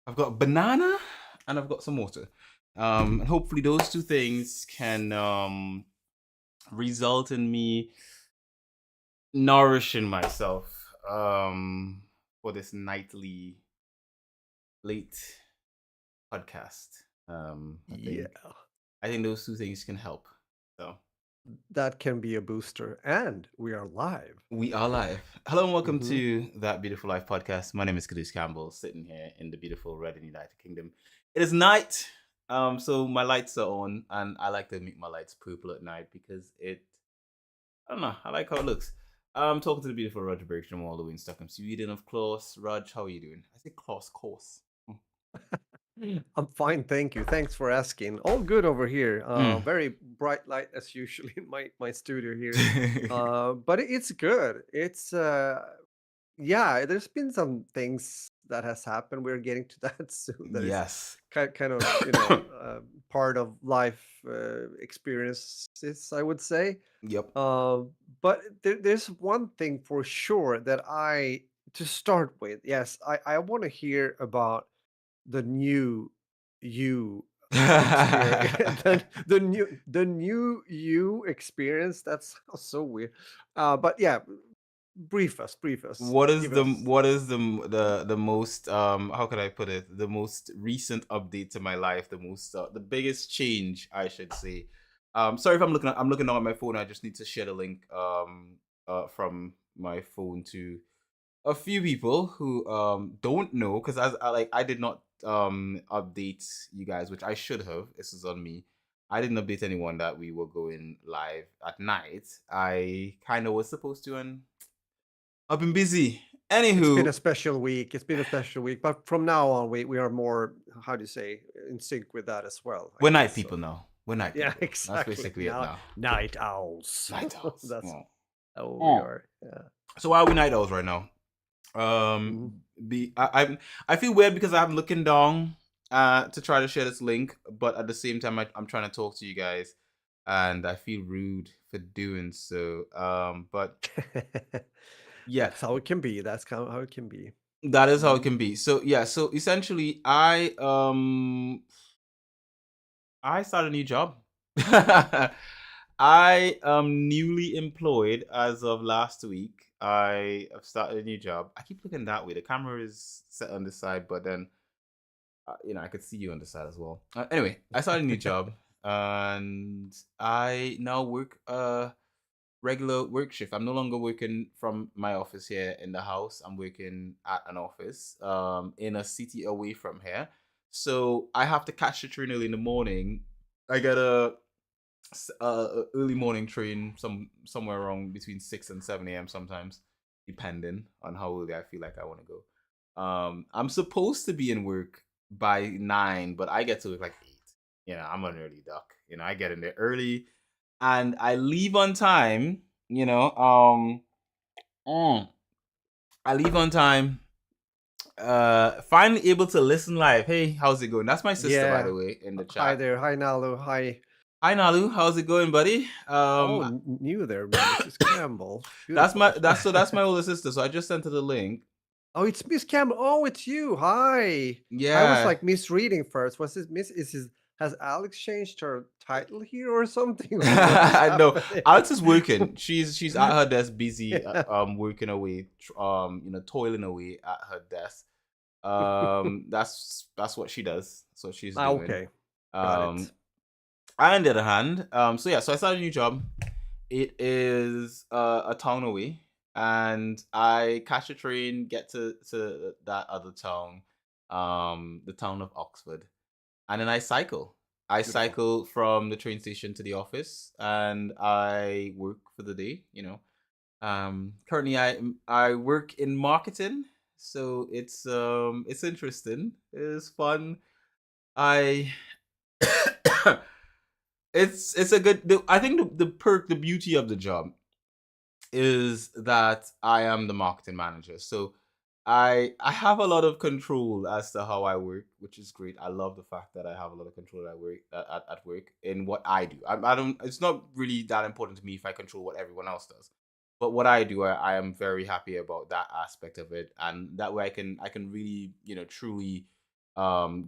I've got a banana and I've got some water. And hopefully those two things can result in me nourishing myself for this nightly late podcast. I Yeah, think those two things can help. So that can be a booster. And we are live. we are live. Hello and welcome hmm to That Beautiful Life podcast. My name is Kadus Campbell, sitting here in the beautiful Red and United Kingdom. It is night, so my lights are on, and I like to make my lights purple at night because I don't know, I like how it looks. I'm talking to the beautiful Roger Bergstrom all the way in Stockholm, Sweden, of course. Raj, how are you doing? I say Klaus, course. I'm fine, thank you. Thanks for asking. All good over here. Mm. Very bright light as usual in my studio here. But it's good. Yeah, there's been some things that has happened. We're getting to that soon. That is Yes. kind of part of life experiences, I would say. Yep. Uh, but there's one thing for sure that to start with, yes, I want to hear about the new you experience, the new you experience. That sounds so weird. But yeah, brief us, give us. What is the most how could I put it, the most recent update to my life, the biggest change, I should say. Sorry if I'm looking down at my phone. I just need to share the link from my phone to a few people who don't know, because I did not update you guys, which I should have. This is on me. I didn't update anyone that we were going live at night. I kind of was supposed to, and I've been busy. It's been Anywho, a special week. It's been a special week, but from now on, we are more, how do you say, in sync with that as well, I we're night guess. people So now. We're night yeah, people. That's exactly. basically it Now, now. night owls. Night owls. That's Oh. how we Oh. are. Yeah. So why are we night owls right now? Mhm. I feel weird because I'm looking down to try to share this link, but at the same time I'm trying to talk to you guys, and I feel rude for doing so. But yeah, That's how it can be. That's how it can be. that is how it Mhm. can be. So yeah, so essentially I started a new job. I am newly employed as of last week. I have started a new job. I keep looking that way. The camera is set on this side, but then I could see you on the side as well. Anyway, I started a new job, and I now work a regular work shift. I'm no longer working from my office here in the house. I'm working at an office in a city away from here. So I have to catch the train early in the morning. I get a early morning train somewhere around between 6 and 7 a.m. sometimes, depending on how early I feel like I want to go. I'm supposed to be in work by 9, but I get to work like 8. I'm an early duck. I get in there early and I leave on time. You know, I leave on time. Finally able to listen live. Hey, how's it going? That's my sister, by Yeah. the way, in the Hi chat. there. Hi Nalu. Hi. Hi Nalu, how's it going, buddy? Oh, new there, Mrs. Campbell. That's Beautiful. my that's my older sister. So I just sent her the link. Oh, it's Miss Campbell. Oh, it's you. Hi. I was Yeah, like misreading first. Was it Miss? Has Alex changed her title here or something? What is I know. happening? Alex is working. She's at her desk, busy, Yeah. working away, toiling away at her desk. That's what she does. That's what she's doing. Okay. Got Um, it. I, on the other hand, so yeah, so I started a new job. It is a town away, and I catch a train, get to that other town, the town of Oxford, and then I cycle. I Beautiful. cycle from the train station to the office, and I work for the day. Currently I work in marketing, so it's interesting. It's fun. I it's a good. I think the beauty of the job is that I am the marketing manager. So I have a lot of control as to how I work, which is great. I love the fact that I have a lot of control at work at work in what I do. I don't. It's not really that important to me if I control what everyone else does, but what I do, I am very happy about that aspect of it, and that way I can really truly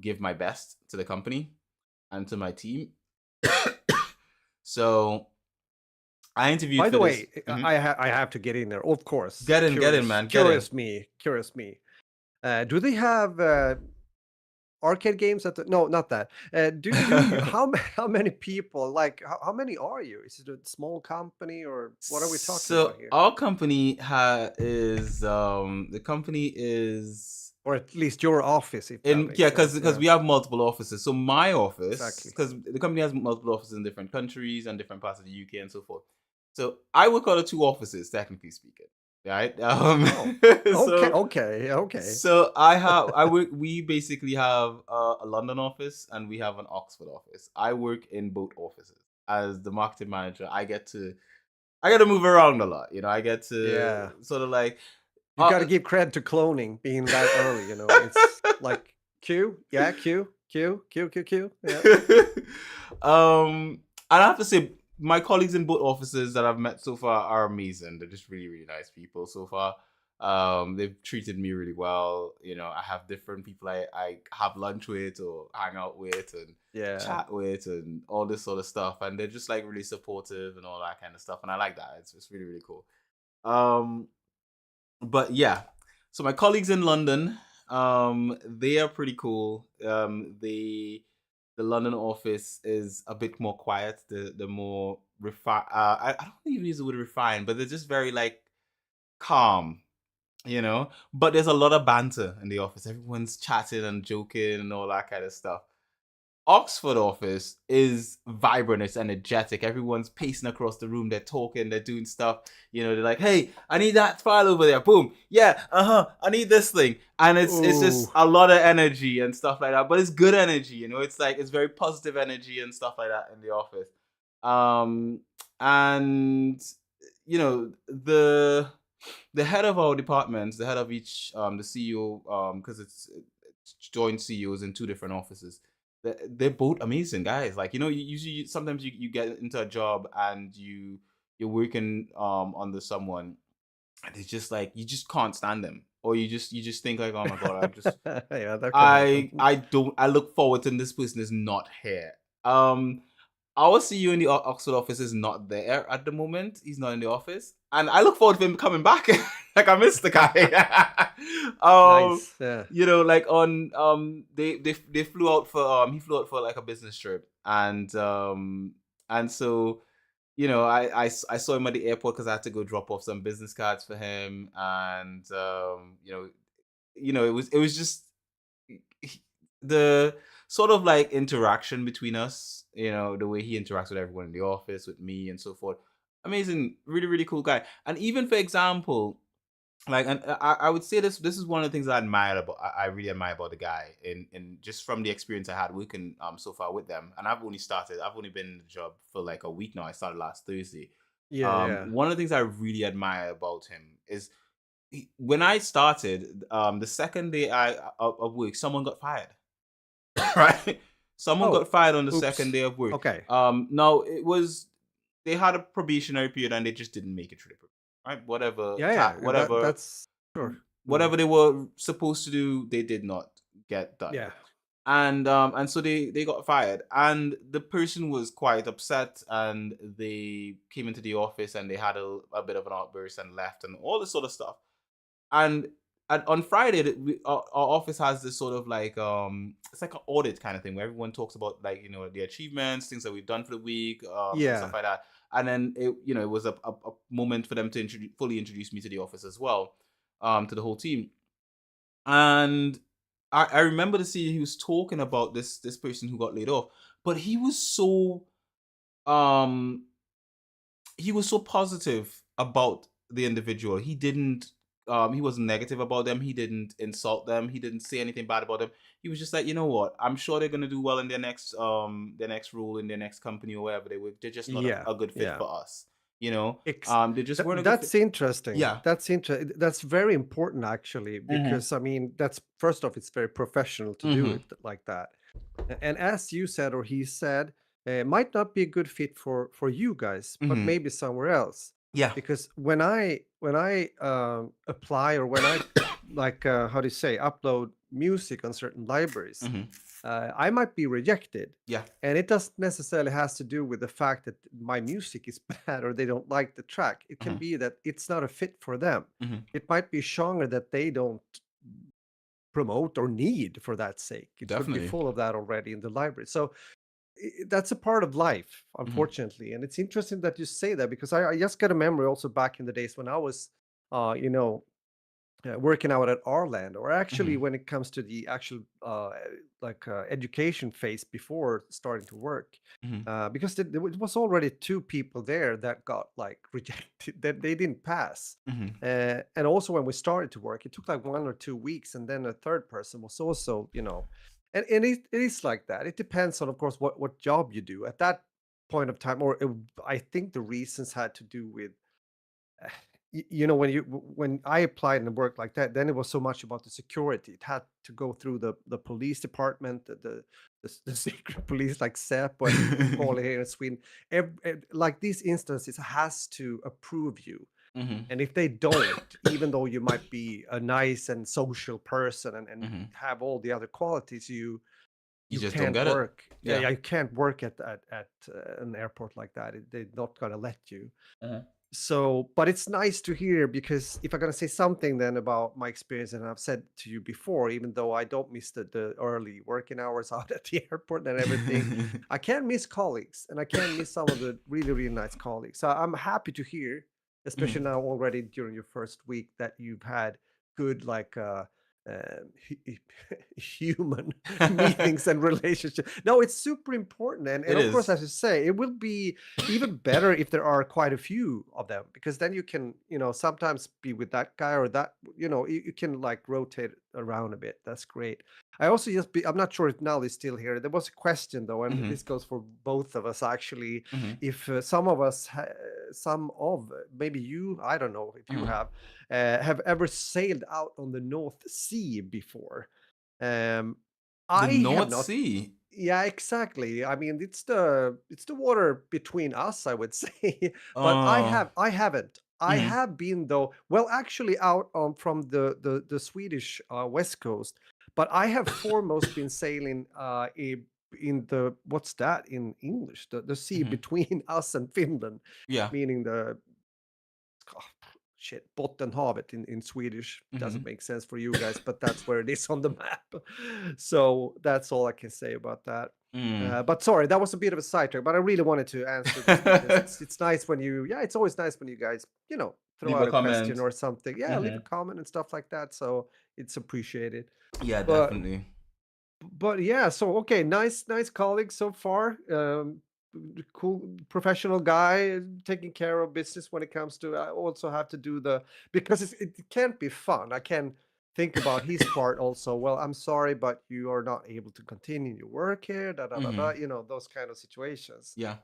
give my best to the company and to my team. So I interviewed By for the this. way, I have to get in there. Of course, Get in, man, get in. curious me. Do they have arcade games at the, no, not that. Do you, how many people, like how many are you? Is it a small company, or what are we talking about So here? our company is the company is Or at least your office, if that in, makes yeah, sense. because Yeah, we have multiple offices. So my office, exactly. because the company has multiple offices in different countries and different parts of the UK and so forth. So I work out of two offices, technically speaking, right? Oh, okay, So okay, okay. so I work. We basically have a London office and we have an Oxford office. I work in both offices as the marketing manager. I get to move around a lot. You know, I get to Yeah, sort of like you got to uh, give credit to cloning being that early. It's like Q, yeah, Q. Yeah. and I have to say, my colleagues in both offices that I've met so far are amazing. They're just really, really nice people so far. They've treated me really well. You know, I have different people I have lunch with or hang out with and Yeah. chat with and all this sort of stuff. And they're just like really supportive and all that kind of stuff. And I like that. It's really, really cool. Um, but yeah, so my colleagues in London, they are pretty cool. The London office is a bit more quiet. The more refined. I don't even use the word refined, but they're just very like calm, you know. But there's a lot of banter in the office. Everyone's chatting and joking and all that kind of stuff. Oxford office is vibrant, it's energetic. Everyone's pacing across the room, they're talking, they're doing stuff. You know, they're like, hey, I need that file over there. Boom. Yeah, I need this thing. And it's Ooh. just a lot of energy and stuff like that. But it's good energy, you know, it's like it's very positive energy and stuff like that in the office. Um and you know, the head of our departments, the head of each the CEO, because it's joint CEOs in two different offices, they're both amazing guys. Like, you know, you usually sometimes you get into a job and you're working under someone and it's just like you just can't stand them. Or you just think like, oh my god, Yeah, that can happen. I look forward to this person is not here. Our CEO in the Oxford office is not there at the moment. He's not in the office, and I look forward to him coming back. Like I miss the guy. um, Nice. Yeah. you know, like on they flew out for he flew out for like a business trip, and so you know I saw him at the airport because I had to go drop off some business cards for him, and it was just the sort of like interaction between us, you know, the way he interacts with everyone in the office, with me, and so forth. Amazing, really, really cool guy. And even for example, like, and I would say this is one of the things I really admire about the guy, in just from the experience I had working so far with them. And I've only been in the job for like a week now. I started last Thursday. Yeah, yeah. One of the things I really admire about him is when I started, the second day of work, someone got fired. Right? Someone Oh, got fired on the second oops. day of work. Okay. Now it was they had a probationary period and they just didn't make it through the program. Right? Yeah, yeah. That's sure. Mm. Whatever they were supposed to do, they did not get done. Yeah. And so they got fired. And the person was quite upset and they came into the office and they had a bit of an outburst and left and all this sort of stuff. And on Friday, our office has this sort of like it's like an audit kind of thing where everyone talks about like, you know, the achievements, things that we've done for the week, and stuff Yeah. like that. And then it was a moment for them to fully introduce me to the office as well, to the whole team. And I remember to see he was talking about this person who got laid off, but um he was so positive about the individual. He wasn't negative about them. He didn't insult them. He didn't say anything bad about them. He was just like, you know what? I'm sure they're gonna do well in their next role in their next company or wherever they're just not Yeah. a good fit Yeah. for us. You know? Ex- They just weren't a good fit. that's interesting. Yeah. That's very important actually, Mm-hmm. because I mean, that's first off, it's very professional to do Mm-hmm. it like that. And as you said, or he said, it might not be a good fit for you guys, but Mm-hmm. maybe somewhere else. Yeah. Because when I apply, or when I like how do you say, upload music on certain libraries, Mm-hmm. I might be rejected. Yeah. And it doesn't necessarily has to do with the fact that my music is bad or they don't like the track. It can Mm-hmm. be that it's not a fit for them. Mm-hmm. It might be a genre that they don't promote or need for that sake. It could be Definitely. full of that already in the library. So that's a part of life, Mm-hmm. unfortunately. And it's interesting that you say that because I just got a memory also back in the days when I was, you know, working out at Arland, or actually Mm-hmm. when it comes to the actual education phase before starting to work, Mm-hmm. because there was already two people there that got like rejected, that they didn't pass. Mm-hmm. And also when we started to work, it took like 1 or 2 weeks, and then a third person was also, and it is like that. It depends on, of course, what job you do at that point of time, or I think the reasons had to do with when I applied and worked like that, then it was so much about the security. It had to go through the police department, the secret police, like CEP, what we call it here in Sweden. Like these instances has to approve you, Mm-hmm. and if they don't, even though you might be a nice and social person and Mm-hmm. have all the other qualities, You you just don't can't get it. work. Yeah, Yeah. yeah, you can't work at an airport like that. They're not gonna let you. Uh-huh. So, but it's nice to hear, because if I'm going to say something then about my experience, and I've said to you before, even though I don't miss the early working hours out at the airport and everything, I can miss colleagues, and I can miss some of the really, really nice colleagues. So I'm happy to hear, especially Mm-hmm. now already during your first week, that you've had good, like, human meetings and relationships. No, it's super important. And It of course, is. as you say, it will be even better if there are quite a few of them, because then you can, sometimes be with that guy or that, you can like rotate around a bit. That's great. I also I'm not sure if Nal is still here. There was a question though, and Mm-hmm. this goes for both of us actually. Mm-hmm. If some of us, some of maybe you, I don't know if you Mm-hmm. have ever sailed out on the North Sea before. Um, The I have North not. Sea. Yeah, exactly. I mean, it's the water between us, I would say. But Uh. I haven't. I Mm-hmm. have been though. Well, actually, out from the Swedish west coast. But I have foremost been sailing in the, what's that in English? The sea Mm-hmm. between us and Finland, Yeah. meaning the, oh, shit, Bottenhavet in Swedish. Mm-hmm. Doesn't make sense for you guys, but that's where it is on the map. So that's all I can say about that. Mm. But sorry, that was a bit of a sidetrack, but I really wanted to answer this because it's nice when it's always nice when you guys, throw Leave out a a question comment. or something. Yeah, leave Mm-hmm. a comment and stuff like that. So it's appreciated. Yeah, But definitely. yeah, so okay, nice colleague so far. Cool professional guy, taking care of business when it comes to. I also have to do because it can't be fun. I can think about his part also. Well, I'm sorry, but you are not able to continue your work here. Da da da da. Mm-hmm. Those kind of situations. Yeah.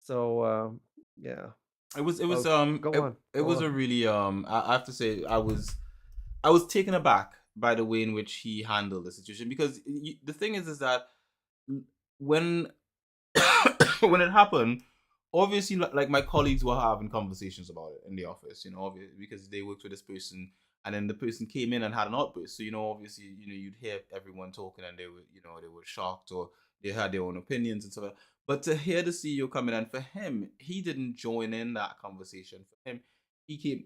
So yeah. It was Well, go on, it go was on. a really I have to say I was taken aback by the way in which he handled the situation, because the thing is that when when it happened, obviously, like my colleagues were having conversations about it in the office, obviously, because they worked with this person, and then the person came in and had an outburst. So obviously, you'd hear everyone talking, and they were shocked, or they had their own opinions and stuff. But to hear the CEO come in, and for him, he didn't join in that conversation. For him, he came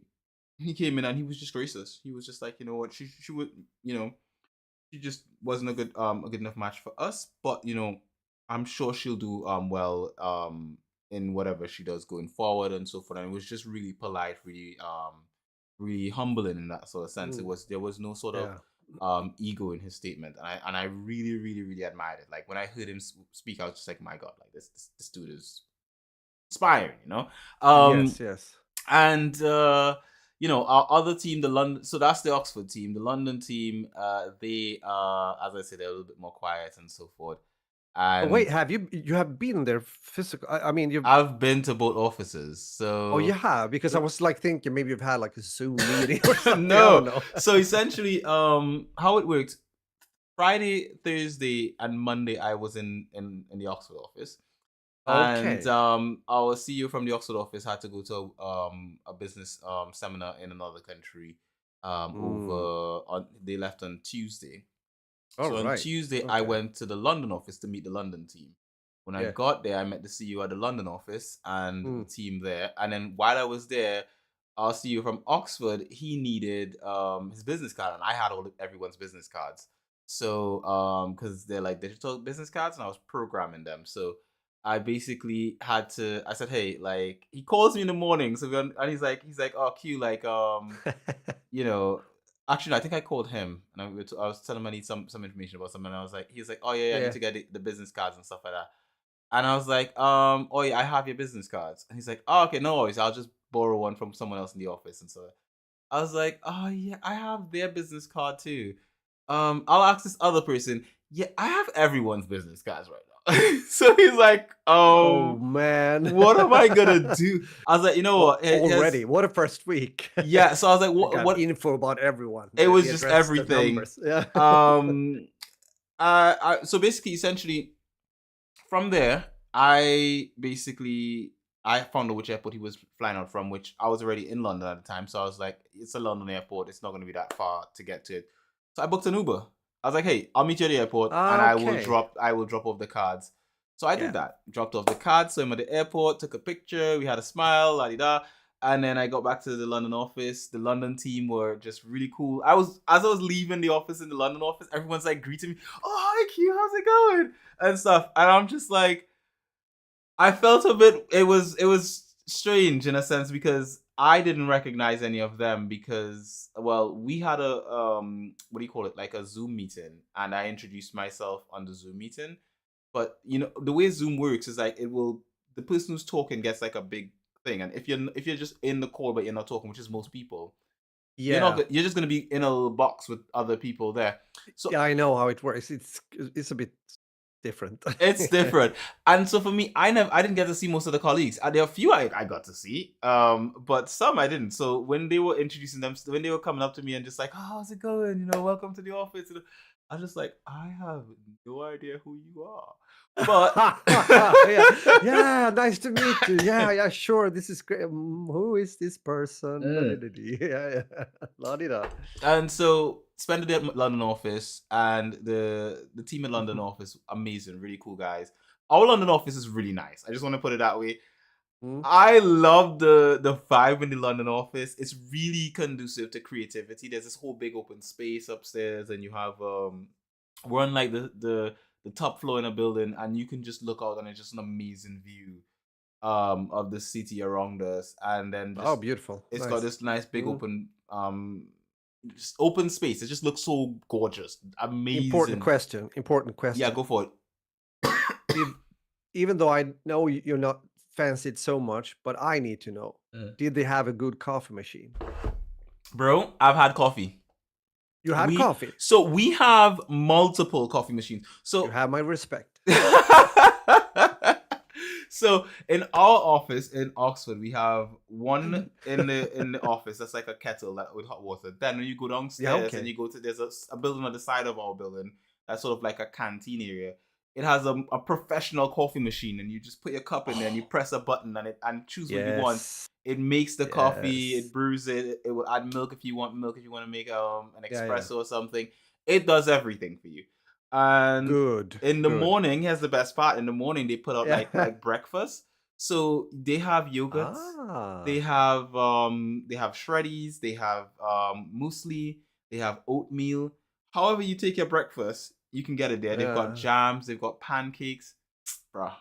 he came in and he was just graceless. He was just like, you know what, she would, she just wasn't a good enough match for us. But I'm sure she'll do well in whatever she does going forward and so forth. And it was just really polite, really humbling in that sort of sense. Mm, There was no sort of yeah. ego in his statement, and I really really really admired it. Like when I heard him speak, I was just like, my God, like this dude is inspiring. Um Yes. Yes. and our other team, the London, so that's the Oxford team. The London team, they as I said, they're a little bit more quiet and so forth. Oh, wait, And you have been there physical? I mean, you've. I've been to both offices, Oh, you so have, because I was like thinking maybe you've had like a Zoom meeting or something. I don't no. know. So essentially, how it worked: Friday, Thursday, and Monday, I was in the Oxford office. And Okay. our CEO from the Oxford office had to go to a business seminar in another country. Mm, Over on They left on Tuesday, All So on right. Tuesday, I Okay. went to the London office to meet the London team. When I Yeah. got there, I met the CEO at the London office and the Mm. team there. And then while I was there, our CEO from Oxford, he needed his business card, and I had everyone's business cards. So because they're like digital business cards, and I was programming them. So I basically had to. I said, hey, like he calls me in the morning, and he's like, oh, Q, like you know, actually, no, I think I called him and I was telling him I need some information about something. And I was like, he's like, oh yeah, I need Yeah. to get the business cards and stuff like that. And I was like, oh yeah, I have your business cards. And he's like, oh okay, no worries, I'll just borrow one from someone else in the office. And so I was like, oh yeah, I have their business card too. I'll ask this other person. Yeah, I have everyone's business cards right now. So he's like, Oh man. what am I gonna do? I was like, you know what? Already, what a first week. Yeah. So I was like, I got what? info about everyone, It the was just address, the everything. numbers. Yeah. Um, so basically, essentially, from there, I found out which airport he was flying out from, which I was already in London at the time. So I was like, it's a London airport. It's not going to be that far to get to it. So I booked an Uber. I was like, hey, I'll meet you at the airport, and Okay. I will drop off the cards. So I did Yeah. that. Dropped off the cards. So I'm at the airport, took a picture. We had a smile, la di da. And then I got back to the London office. The London team were just really cool. As I was leaving the office in the London office, everyone's like greeting me. Oh, hi Q, how's it going? And stuff. And I'm just like, I felt a bit. It was strange in a sense because I didn't recognize any of them because we had a what do you call it, like a Zoom meeting, and I introduced myself on the Zoom meeting. But the way Zoom works is like the person who's talking gets like a big thing, and if you're just in the call but you're not talking, which is most people, Yeah. you're just gonna be in a little box with other people there. So Yeah, I know how it works. It's a bit different. it's different. And so for me, I didn't get to see most of the colleagues. There are a few I got to see, but some I didn't. So when they were introducing them, when they were coming up to me and just like, oh, how's it going? Welcome to the office. I was just like, I have no idea who you are. But Yeah. Yeah, nice to meet you. Yeah, yeah, sure. This is great. Who is this person? Mm. Yeah, yeah. La-di-da. And so spent the day at London office, and the team at London office, amazing, really cool guys. Our London office is really nice. I just want to put it that way. Mm. I love the vibe in the London office. It's really conducive to creativity. There's this whole big open space upstairs, and you have we're on like the top floor in a building, and you can just look out, and it's just an amazing view of the city around us. And then Oh, just beautiful. it's got Nice. this nice big Mm. open just open space. It just looks so gorgeous, Important amazing. question. Important Yeah, question. go for it. Did Even though I know you're not fancied so much, but I need to know. Mm. Did they have a good coffee machine? Bro, I've had coffee. You had We coffee. so we have multiple coffee machines. You have my respect. So in our office in Oxford, we have one in the office that's like a kettle with hot water. Then when you go Yeah, downstairs and okay. you go to there's a building on the side of our building that's sort of like a canteen area. It has a professional coffee machine, and you just put your cup in there and you press a button and choose what you want. Yes. It makes the coffee, it Yes. brews it, it will add milk if you want milk, if you want to make an Yeah, yeah. espresso or something. It does everything for you. And Good. in the Good. morning, here's the best part. In the morning, they put out Yeah. like breakfast. So they have yogurts, Ah. they have shreddies, they have muesli, they have oatmeal. However you take your breakfast, you can get it there. They've got Yeah. jams, they've got pancakes. Bruh.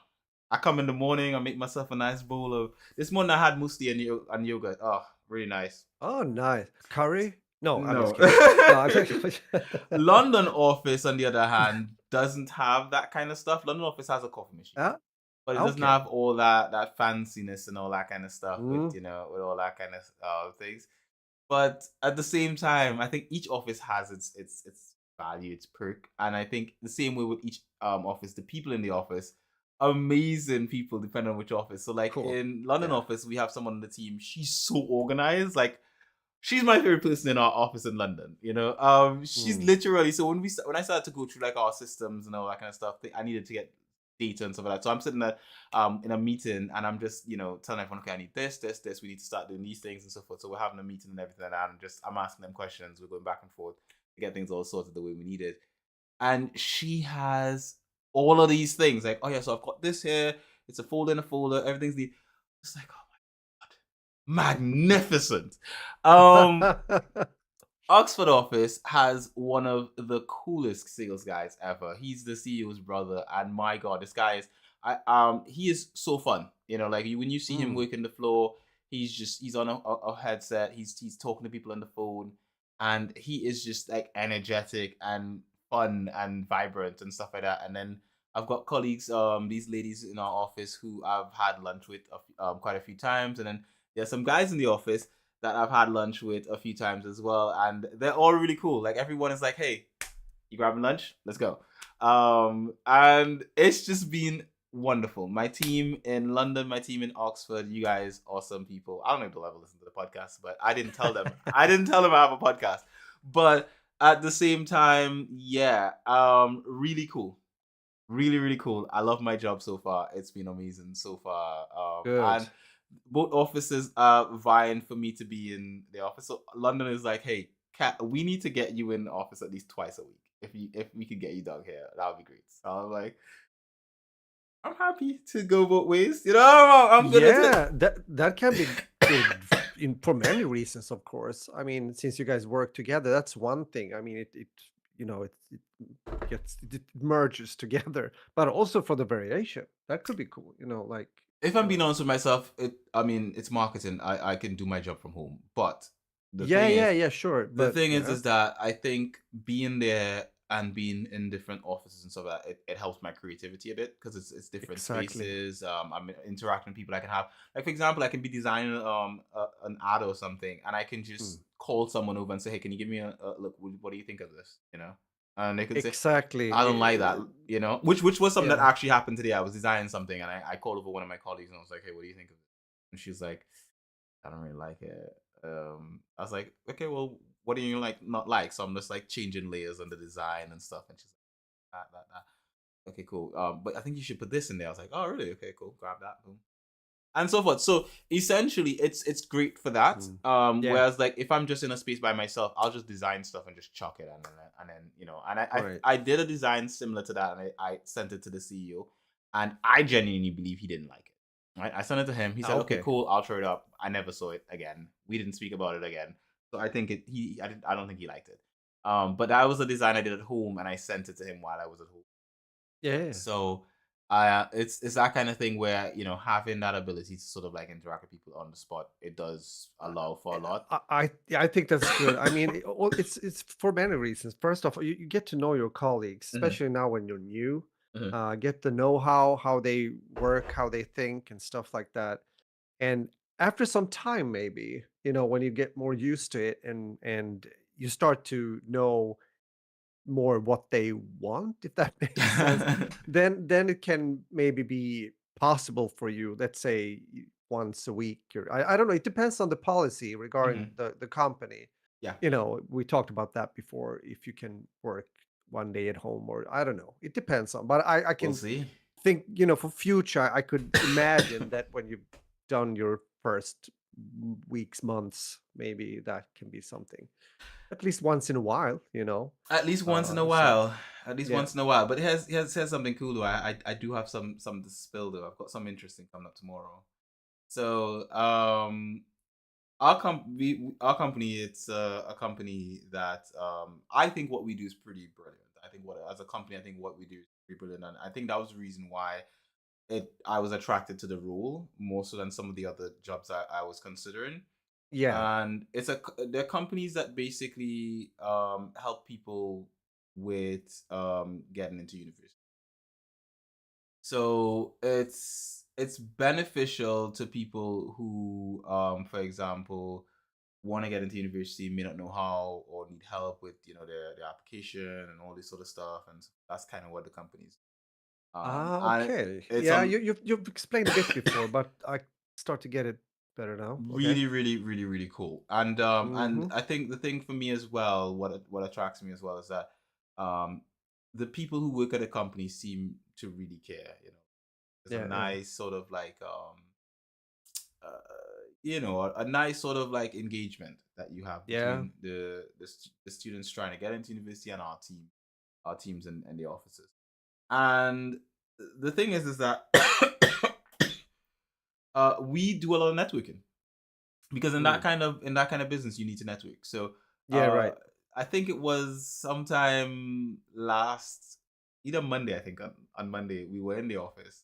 I come in the morning, I make myself a nice bowl of this morning I had muesli and yogurt. Oh, really nice. Oh, nice. Curry? No, I'm just No. kidding. No, I'm just London office, on the other hand, doesn't have that kind of stuff. London office has a coffee machine, Ah, but it doesn't okay. have all that fanciness and all that kind of stuff with Mm. with all that kind of things. But at the same time, I think each office has its value, its perk, and I think the same way with each office, the people in the office, amazing people, depending on which office. So like Cool. in London Yeah. office, we have someone on the team. She's so organized, like she's my favorite person in our office in London. She's Mm. literally so when I started to go through like our systems and all that kind of stuff, I needed to get data and stuff like that. So I'm sitting there in a meeting and I'm just telling everyone, okay, I need this. We need to start doing these things and so forth. So we're having a meeting and everything, and I'm asking them questions. We're going back and forth to get things all sorted the way we need it. and she has all of these things. Like, oh yeah, so I've got this here. It's a folder in a folder. Everything's the. It's like, oh my god, magnificent. Um, Oxford office has one of the coolest sales guys ever. He's the CEO's brother, and my god, this guy is he is so fun. You know, like when you see him Mm. working the floor, he's on a headset. He's talking to people on the phone, and he is just like energetic and fun and vibrant and stuff like that. And then I've got colleagues, these ladies in our office who I've had lunch with quite a few times, and then there's some guys in the office that I've had lunch with a few times as well, and they're all really cool. Like everyone is like, "Hey, you grabbing lunch? Let's go." And it's just been wonderful. My team in London, my team in Oxford, you guys, awesome people. I don't know if they'll ever listen to the podcast, but I didn't tell them. I didn't tell them I have a podcast. But at the same time, yeah, really cool. Really, really cool. I love my job so far. It's been amazing so far. Good. And both offices are vying for me to be in the office. So London is like, hey, Kat, we need to get you in the office at least twice a week. If we could get you down here, that would be great. So I'm like, I'm happy to go both ways. You know, I'm gonna take. Yeah, that can be good for many reasons, of course. I mean, since you guys work together, that's one thing. I mean, it it merges together, but also for the variation, that could be cool. Like If I'm being honest with myself, I mean, it's marketing. I can do my job from home, but the yeah, thing yeah, is, yeah, sure, the but thing yeah, is that I think being there and being in different offices and stuff like that, it helps my creativity a bit because it's different exactly. spaces. I'm interacting with people. I can have, like, for example, I can be designing an ad or something, and I can Mm. just call someone over and say, hey, can you give me a look? What do you think of this? You know, and they could say, Exactly. I don't like that. You know, which was something that Yeah. actually happened today. I was designing something, and I called over one of my colleagues and I was like, hey, what do you think of it? And she's like, I don't really like it. I was like, okay, well, what do you like not like? So I'm just like changing layers on the design and stuff. And she's like, that. Okay, cool. But I think you should put this in there. I was like, oh, really? Okay, cool. Grab that. Boom. And so forth. So essentially, it's great for that. Mm. Yeah. Whereas like if I'm just in a space by myself, I'll just design stuff and just chuck it, and then you know, and Right. I did a design similar to that, and I sent it to the CEO, and I genuinely believe he didn't like it. Right? I sent it to him. He said, "Okay, Okay. cool. I'll throw it up." I never saw it again. We didn't speak about it again. So I think I don't think he liked it. But that was a design I did at home, and I sent it to him while I was at home. Yeah. So it's that kind of thing where having that ability to sort of like interact with people on the spot, it does allow for a lot. Yeah, I think that's good. I mean, it's for many reasons. First off, you get to know your colleagues, Hmm. especially now when you're new. Hmm. Get to know how they work, how they think, and stuff like that. And after some time, maybe when you get more used to it, and you start to know more what they want, if that makes sense, then it can maybe be possible for you, let's say once a week, or I don't know, it depends on the policy regarding Hmm. the company. Yeah, We talked about that before, if you can work one day at home, or I don't know, it depends on, but I we'll can see. think, for future, I could imagine that when you've done your first weeks, months, maybe that can be something at least once in a while. At least once in a So while. At least yeah. once in a while. But it has something cool though. I do have some to spill though. I've got some interesting coming up tomorrow. So our company, it's a company that I think what we do is pretty brilliant. I think what as a company, I think what we do is pretty brilliant, and I think that was the reason why it I was attracted to the role more so than some of the other jobs I was considering. Yeah. And they're companies that basically help people with getting into university. So it's beneficial to people who for example want to get into university, may not know how or need help with their application and all this sort of stuff, and that's kind of what the companies and Okay. it's Yeah, on you've explained a bit before, but I start to get it better now. Okay. really, really, really, really cool. And Mhm. I think the thing for me as well, what attracts me as well is that um the people who work at the company seem to really care. There's a Yeah, yeah. nice sort of like a nice sort of like engagement that you have Yeah. between the students trying to get into university and our team. our teams in the offices. And the thing is that we do a lot of networking because Mm. in that kind of business you need to network. So Yeah, uh, right. I think it was sometime last either Monday. I think on Monday we were in the office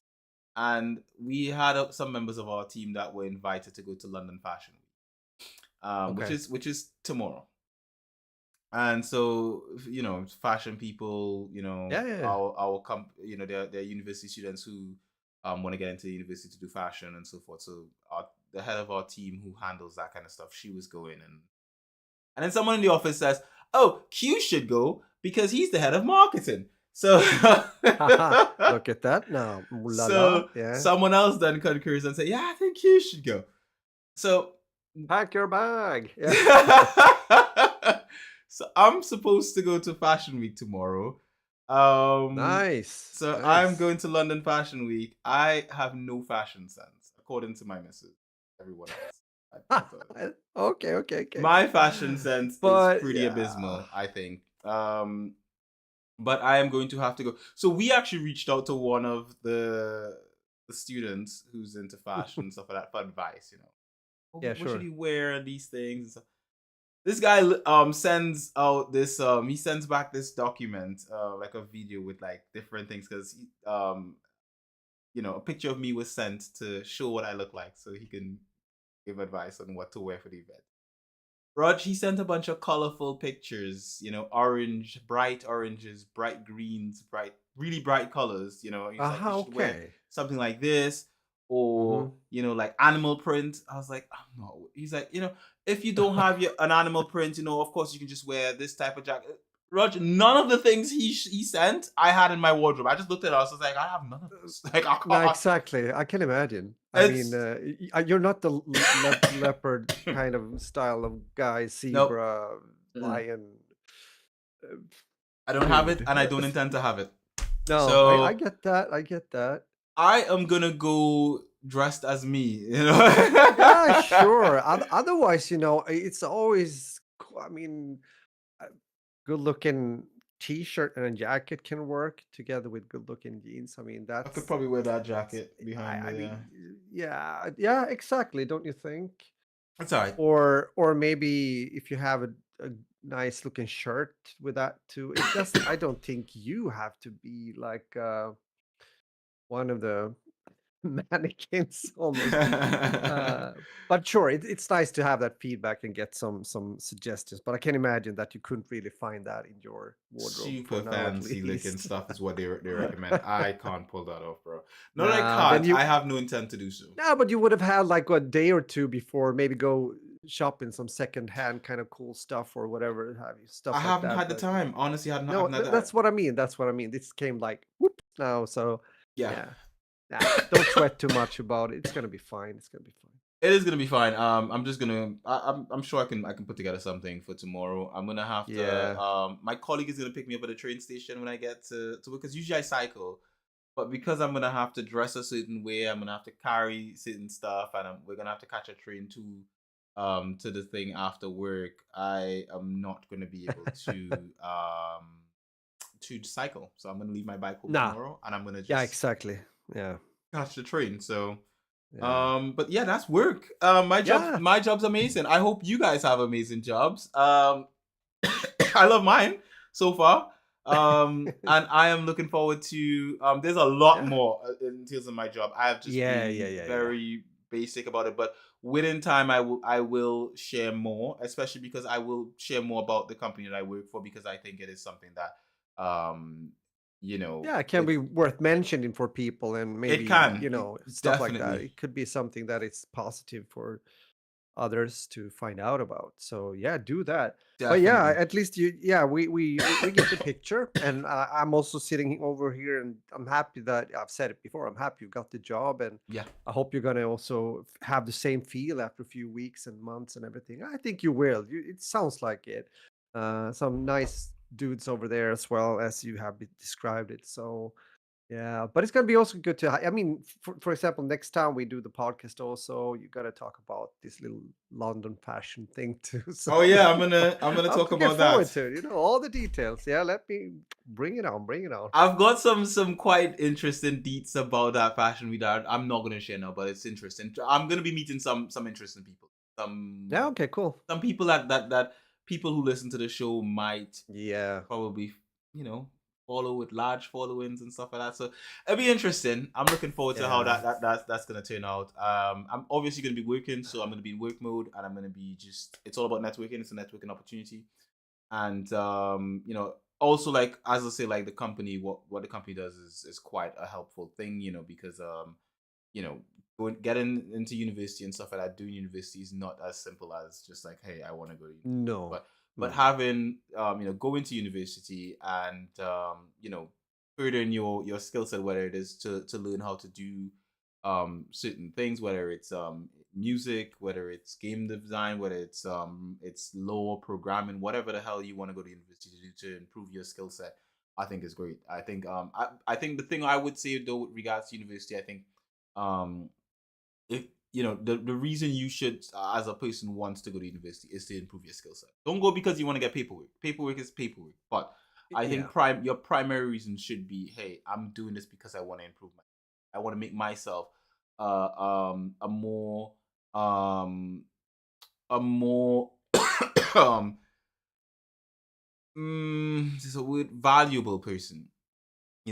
and we had some members of our team that were invited to go to London Fashion Week, Okay. which is tomorrow. And so fashion people, Yeah, yeah, yeah. they're university students who want to get into university to do fashion and so forth. So the head of our team who handles that kind of stuff, she was going, and then someone in the office says, "Oh, Q should go because he's the head of marketing." So Haha. Look at that now. Ooh la la. so Yeah. someone else then concurs and say, "Yeah, I think Q should go." So Pack your bag. Yeah. so I'm supposed to go to Fashion Week tomorrow. Um, Nice. so I'm Nice. going to London Fashion Week. I have no fashion sense, according to my missus. Everyone else, I thought Okay, okay, okay. my fashion sense is But pretty yeah. abysmal, I think. But I am going to have to go. So we actually reached out to one of the students who's into fashion and stuff like that for advice. Yeah, What should sure. you wear? These things. This guy sends out this he sends back this document like a video with like different things because a picture of me was sent to show what I look like so he can give advice on what to wear for the event. Raj, he sent a bunch of colorful pictures, orange, bright oranges, bright greens, really bright colors. He's like, you should wear Okay. something like this, or Mhm. like animal print. I was like, I'm not. He's like, if you don't have an animal print, of course you can just wear this type of jacket. Raj, none of the things he sent, I had in my wardrobe. I just looked at it. I was like, I have none of this. Like, I No, can't. exactly. I can imagine. I mean, It's you're not the leopard kind of style of guy, nope. zebra, Mm-mm. lion, uh, I don't have it, dude. and I don't intend to have it. No, I So get that. I get that. I am gonna go dressed as me, Yeah, sure. Otherwise, it's always, I mean, a good looking t-shirt and a jacket can work together with good looking jeans. I mean, I could that's, probably wear that that's, jacket behind I me. mean, Yeah, yeah, yeah, exactly. Don't you think? that's all right. Or maybe if you have a nice looking shirt with that too, it doesn't. I don't think you have to be like one of the mannequins almost. Uh, but sure, it's nice to have that feedback and get some suggestions. But I can imagine that you couldn't really find that in your wardrobe for Super now, at fancy looking least. stuff is what they recommend. I can't pull that off, bro. Not that I Nah, then can't. you I have no intent to do so. no, but you would have had like a day or two before, maybe go shop in some secondhand kind of cool stuff or whatever have you, I stuff like haven't that. had the But time. Honestly, I no, haven't had that. that's what I mean. That's what I mean. This came like whoop now, so Yeah, yeah. Nah, don't sweat too much about it. It's gonna be fine. It's gonna be fine. it is gonna be fine. I'm just gonna. I'm sure I can put together something for tomorrow. I'm gonna have to. Yeah. My colleague is gonna pick me up at the train station when I get to work because usually I cycle. But because I'm gonna have to dress a certain way, I'm gonna have to carry certain stuff, and we're gonna have to catch a train to the thing after work. I am not gonna be able to cycle, so I'm gonna leave my bike home Nah. tomorrow, and I'm gonna Yeah, just exactly. Yeah. catch the train. So Yeah. but yeah, that's work. Yeah. My job's amazing. I hope you guys have amazing jobs. I love mine so far. And I am looking forward to. There's a lot Yeah. more in terms of my job. I have just Yeah, yeah, been yeah, yeah. very basic about it, but within time, I will share more, especially because I will share more about the company that I work for because I think it is something that, Yeah, it can be it's worth mentioning for people and it maybe, can stuff like that. definitely It could be something that is positive for others to find out about. So yeah, do that. But yeah, definitely. at least yeah, we get the picture, and I'm also sitting over here, and I'm happy that I've said it before. I'm happy you got the job, and Yeah, I hope you're gonna also have the same feel after a few weeks and months and everything. I think you will. It sounds like it. Some nice dudes over there as well as you have described it. So Yeah, but it's gonna be also good to. I mean, for example, next time we do the podcast, also you gotta talk about this little London fashion thing too. So Oh yeah, I'm gonna I'm talk looking about forward that. to it. All the details. Yeah, let me bring it on. Bring it on. I've got some quite interesting deets about that fashion week that I'm not gonna share now, but it's interesting. I'm gonna be meeting some interesting people. Yeah. Okay. Cool. Some people that people who listen to the show might Yeah. probably, you know, follow with large followings and stuff like that. So it'll be interesting. I'm looking forward to how Yeah. that's gonna turn out. I'm obviously gonna be working, so I'm gonna be in work mode, and I'm gonna be just. It's all about networking. It's a networking opportunity, and also like as I say, like the company, what the company does is quite a helpful thing, because you know, getting into university and stuff like that, doing university is not as simple as just like, hey, I want to go to university. No. But Mm. having going to university and furthering your skill set, whether it is to learn how to do certain things, whether it's music, whether it's game design, whether it's law, programming, whatever the hell you want to go to university to do to improve your skill set, I think is great. I think the thing I would say though with regards to university, I think um if the reason you should as a person wants to go to university is to improve your skill set. Don't go because you want to get paperwork is paperwork, but I think Yeah. your primary reason should be, hey, I'm doing this because I want to improve my I want to make myself a more um a more um this is a word, valuable person.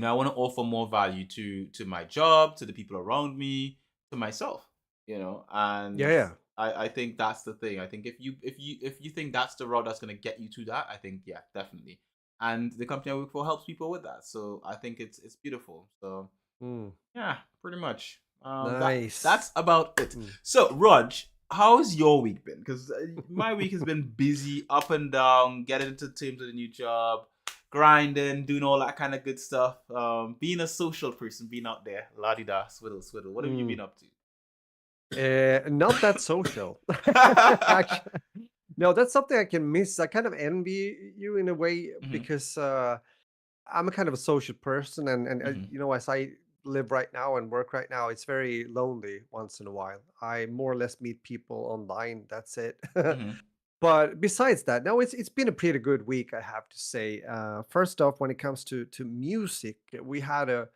I want to offer more value to my job, to the people around me, to myself. Yeah. And Yeah. I think that's the thing. I think if you think that's the route that's gonna get you to that, I think yeah, definitely. And the company I work for helps people with that, so I think it's beautiful. So Mm. yeah, pretty much. Nice. That's about it. Mm. So, Raj, how's your week been? Because my week has been busy, up and down, getting into terms with a new job, grinding, doing all that kind of good stuff. Being a social person, being out there, la di da, swiddle swiddle. What have you been Mm. up to? Not that social. Actually, no, that's something I can miss. I kind of envy you in a way Hmm. because I'm a kind of a social person, and Hmm. as I live right now and work right now, it's very lonely once in a while. I more or less meet people online. That's it. Hmm. But besides that, no, it's been a pretty good week, I have to say. First off, when it comes to music, we had a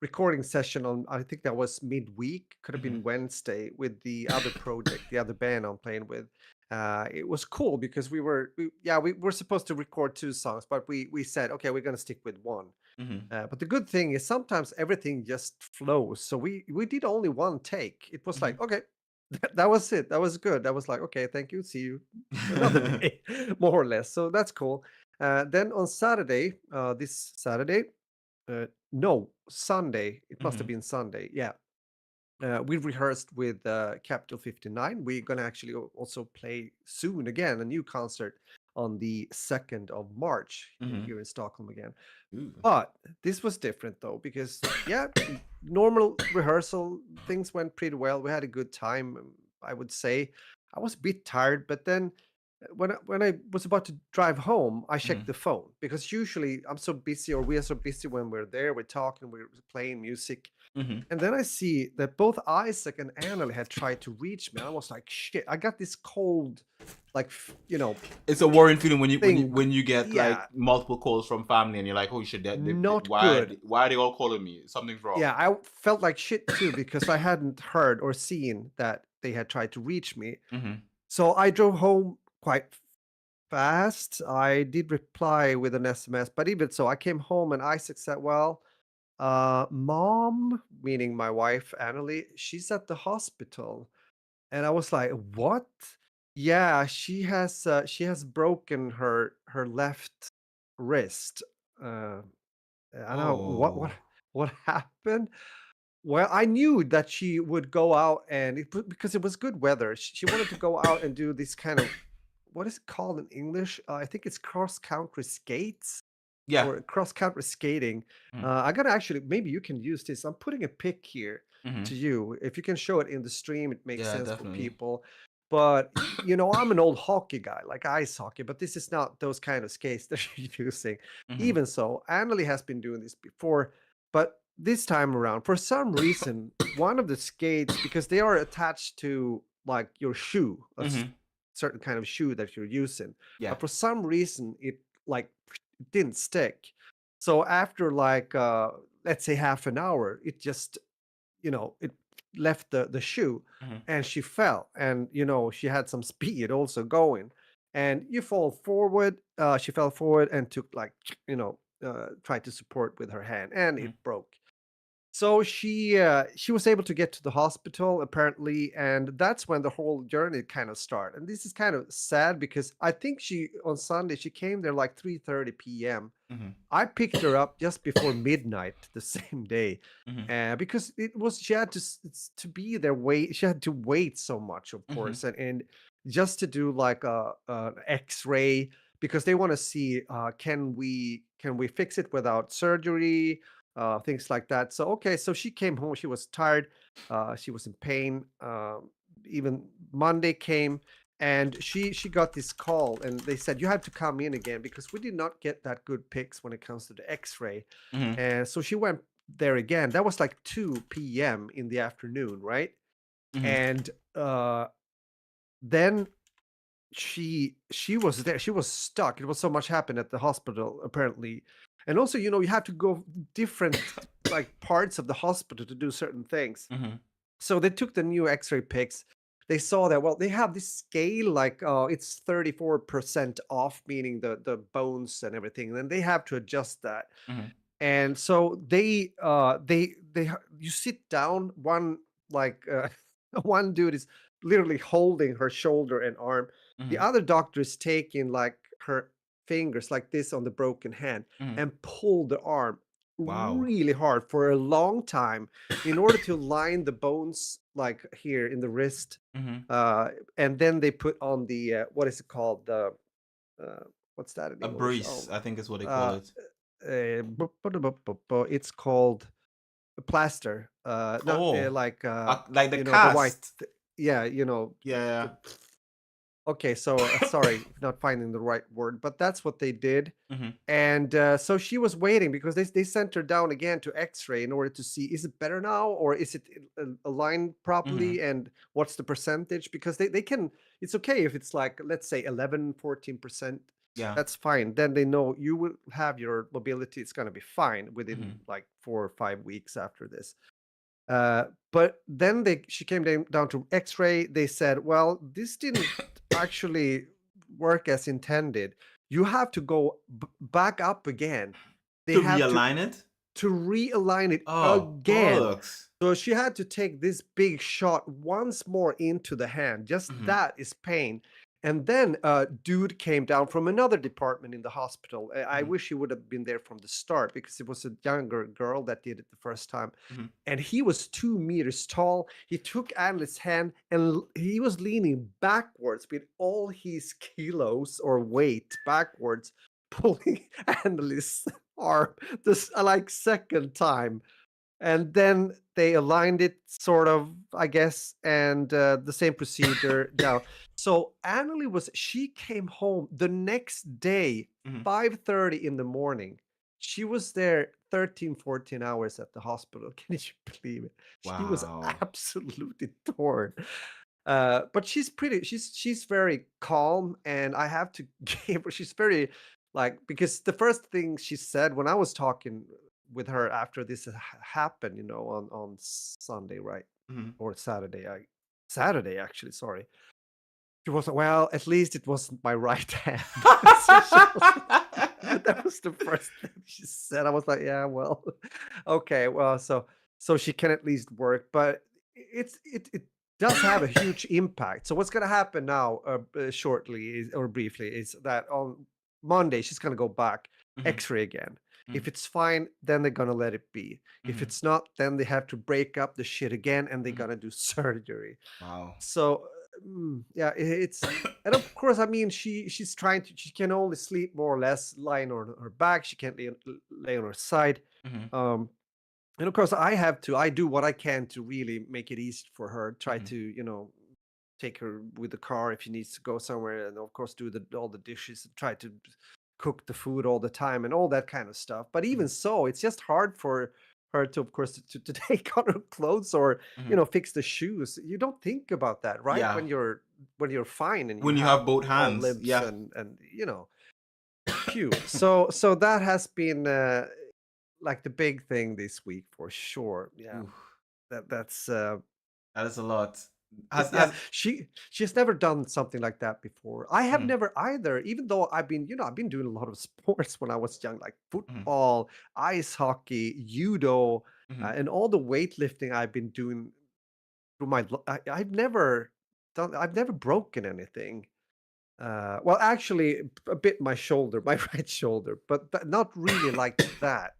recording session on, I think that was midweek, could have been Hmm. Wednesday, with the other project, the other band I'm playing with. It was cool because we were supposed to record two songs, but we said, okay, we're gonna stick with one. Hmm. But the good thing is sometimes everything just flows. So we did only one take. It was like, Hmm. okay, that was it. That was good. That was like, okay, thank you. See you another day, more or less. So that's cool. Then on Saturday, this Saturday, no, Sunday. It must have Hmm. been Sunday. Yeah. We rehearsed with Capital 59. We're going to actually also play soon again a new concert on the 2nd of March Hmm. here in Stockholm again. Ooh. But this was different though, because yeah, normal rehearsal, things went pretty well. We had a good time, I would say. I was a bit tired, but then when I was about to drive home, I checked Hmm. the phone because usually I'm so busy, or we are so busy when we're there, we're talking, we're playing music. Hmm. And then I see that both Isaac and Annalie had tried to reach me. I was like, shit, I got this cold, like, It's a worrying feeling when you thing. get like Yeah, multiple calls from family and you're like, holy shit, not good. why are they all calling me? Something's wrong. Yeah, I felt like shit too because I hadn't heard or seen that they had tried to reach me. Hmm. So I drove home quite fast. I did reply with an SMS, but even so, I came home and Isaac said, well, mom, meaning my wife, Annalie, she's at the hospital. And I was like, what? Yeah, she has broken her left wrist. Uh, I know Oh. what happened. Well, I knew that she would go out and because it was good weather. She wanted to go out and do this kind of, what is it called in English? I think it's cross country skates Yeah. or cross country skating. I gotta actually, maybe you can use this. I'm putting a pic here Mm-hmm. to you. If you can show it in the stream, it makes Yeah, sense for definitely. people. But I'm an old hockey guy, like ice hockey, but this is not those kind of skates that you're using. Mm-hmm. Even so, Annalie has been doing this before, but this time around, for some reason, one of the skates, because they are attached to like your shoe, Mm-hmm. certain kind of shoe that you're using, Yeah. but for some reason it like didn't stick. So after like let's say half an hour, it just it left the shoe, Mm-hmm. and she fell, and she had some speed also going, and you fall forward. She fell forward and took like tried to support with her hand, and Mm-hmm. it broke. So she was able to get to the hospital apparently, and that's when the whole journey kind of started. And this is kind of sad because I think she on Sunday she came there like 3:30 p.m. Mm-hmm. I picked her up just before midnight the same day, Mm-hmm. because it was she had to be there. Wait, she had to wait so much, of Mm-hmm. course, and just to do like a X-ray, because they want to see can we fix it without surgery, things like that. So okay, so she came home. She was tired. She was in pain. Even Monday came, and she got this call, and they said you have to come in again because we did not get that good pics when it comes to the X-ray. Mm-hmm. And so she went there again. That was like 2 p.m. in the afternoon, right? Mm-hmm. And then she was there. She was stuck. It was so much happened at the hospital apparently, and also you have to go different like parts of the hospital to do certain things. Mm-hmm. So they took the new X-ray pics. They saw that, well, they have this scale like it's 34% off, meaning the bones and everything. And then they have to adjust that. Mm-hmm. And so you sit down, one like one dude is literally holding her shoulder and arm. The Mm-hmm. other doctor is taking like her fingers like this on the broken hand Mm-hmm. and pull the arm Wow. really hard for a long time in order to line the bones like here in the wrist. Mm-hmm. And then they put on the what is it called, the uh, what's that in A English? brace, I think is what they call Uh, it. it's called a plaster. Not Oh, like like the the white. cast. Yeah, Yeah. the, okay. So sorry, not finding the right word, but that's what they did. Mm-hmm. And so she was waiting because they sent her down again to X-ray in order to see, is it better now, or is it aligned Mm-hmm. properly, and what's the percentage, because they can, it's okay if it's like, let's say 11-14%. Yeah. That's fine. Then they know you will have your mobility. It's going to be fine within Mm-hmm. like 4 or 5 weeks after this. But then she came down to X-ray. They said, well, this didn't actually work as intended. You have to go back up again. They To have realign it. to realign it Oh, again. bullocks. So she had to take this big shot once more into the hand. Just Mm-hmm. that is pain. And then a dude came down from another department in the hospital. I Mm-hmm. wish he would have been there from the start because it was a younger girl that did it the first time. Mm-hmm. And he was 2 meters tall. He took Anneli's hand and he was leaning backwards with all his kilos or weight backwards, pulling Anneli's arm this like second time. And then they aligned it sort of, I guess, and the same procedure down. So Annalie she came home the next day, Mm-hmm. 5:30 in the morning. She was there 13-14 hours at the hospital. Can you believe it? She was Wow. absolutely torn. But she's very calm, and I have to give her, she's very like, because the first thing she said when I was talking with her after this happened, on Sunday, right? Mm-hmm. Or Saturday, Saturday actually, sorry. She was, well, at least it wasn't my right hand. So that was the first thing she said. I was like, yeah, well, okay, well, so she can at least work, but it does have a huge impact. So what's gonna happen now, shortly or briefly, is that on Monday she's gonna go back, Mm-hmm. X-ray again. Mm-hmm. If it's fine, then they're gonna let it be. If Mm-hmm. it's not, then they have to break up the shit again, and they're Mm-hmm. gonna do surgery. Wow. So yeah, it's, and of course, I mean, she can only sleep more or less lying on her back. She can't lay on her side. Mm-hmm. Um, and of course, I do what I can to really make it easy for her. Try Mm-hmm. to, take her with the car if she needs to go somewhere, and of course, do all the dishes, and try to cook the food all the time, and all that kind of stuff. But Mm-hmm. even so, it's just hard for her to, of course, to take on her clothes or Mhm. fix the shoes. You don't think about that, right? Yeah. When you're fine and you When you have have both all hands, limbs yeah. and phew. So that has been like the big thing this week for sure. Yeah, Ooh, that's that is a lot. yeah. Has She's never done something like that before. I have mhm, never either. Even though I've been doing a lot of sports when I was young, like mhm, football, ice hockey, judo, mhm. and all the weightlifting I've been doing through I've never broken anything. Well, actually, a bit my shoulder, my right shoulder, but not really like that.